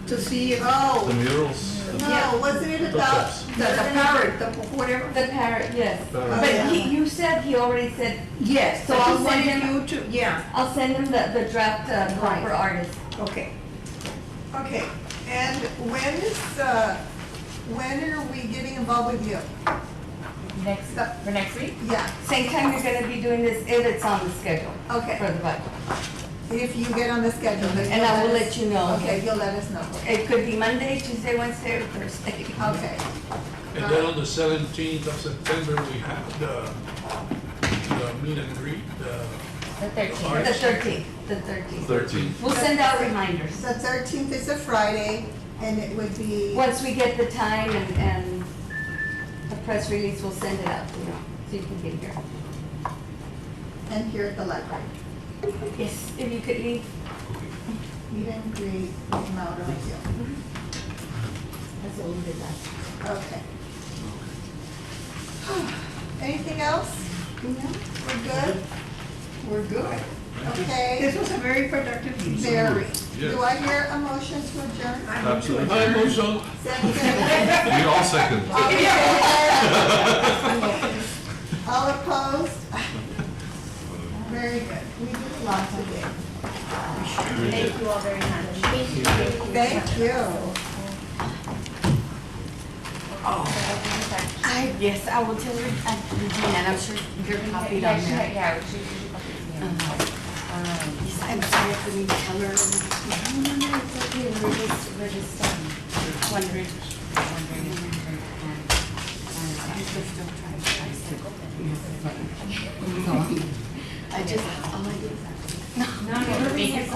To see if, The Oh, murals. no, wasn't it about? the parrot, the whatever. The parrot, yes. Parrot. But you said, he already said, Yes, So so I'll I send wanted him- you to, yeah, I'll send him the draft call for artists. okay. Okay, and when are we getting involved with you? For next week? Yeah, Same time you're gonna be doing this, if it's on the schedule for okay. the budget. If you get on the schedule, then And you'll I will us- let you know. Okay, you'll let us know. It could be Monday, Tuesday, Wednesday, or Thursday. Okay, And then on the 17th of September, we have the meet and greet, The 13th. The 13th, the 13th. 13. We'll send out reminders. the 13th is a Friday, and it would be, Once we get the time and the press release, we'll send it out, so you can get here. and here at the library. Yes, if you could leave. Meet and greet with Mauro Hill. That's what we did last. Okay. Anything else? No. We're good? We're good. Okay. This was a very productive meeting. Very. Yes. Do I hear a motion to adjourn? Absolutely. I move so. Second. We all second. All in favor? All opposed? Very good. We did a lot today. Thank you all very much. Thank you. Yes, I will tell her, Regina, and I'm sure you're copied on there. Yeah, we should copy it. Yes, I'm sorry for me to tell her. No, it's okay, we're just wondering if I'm still trying to price it. I just, all I did was. No, no, we're making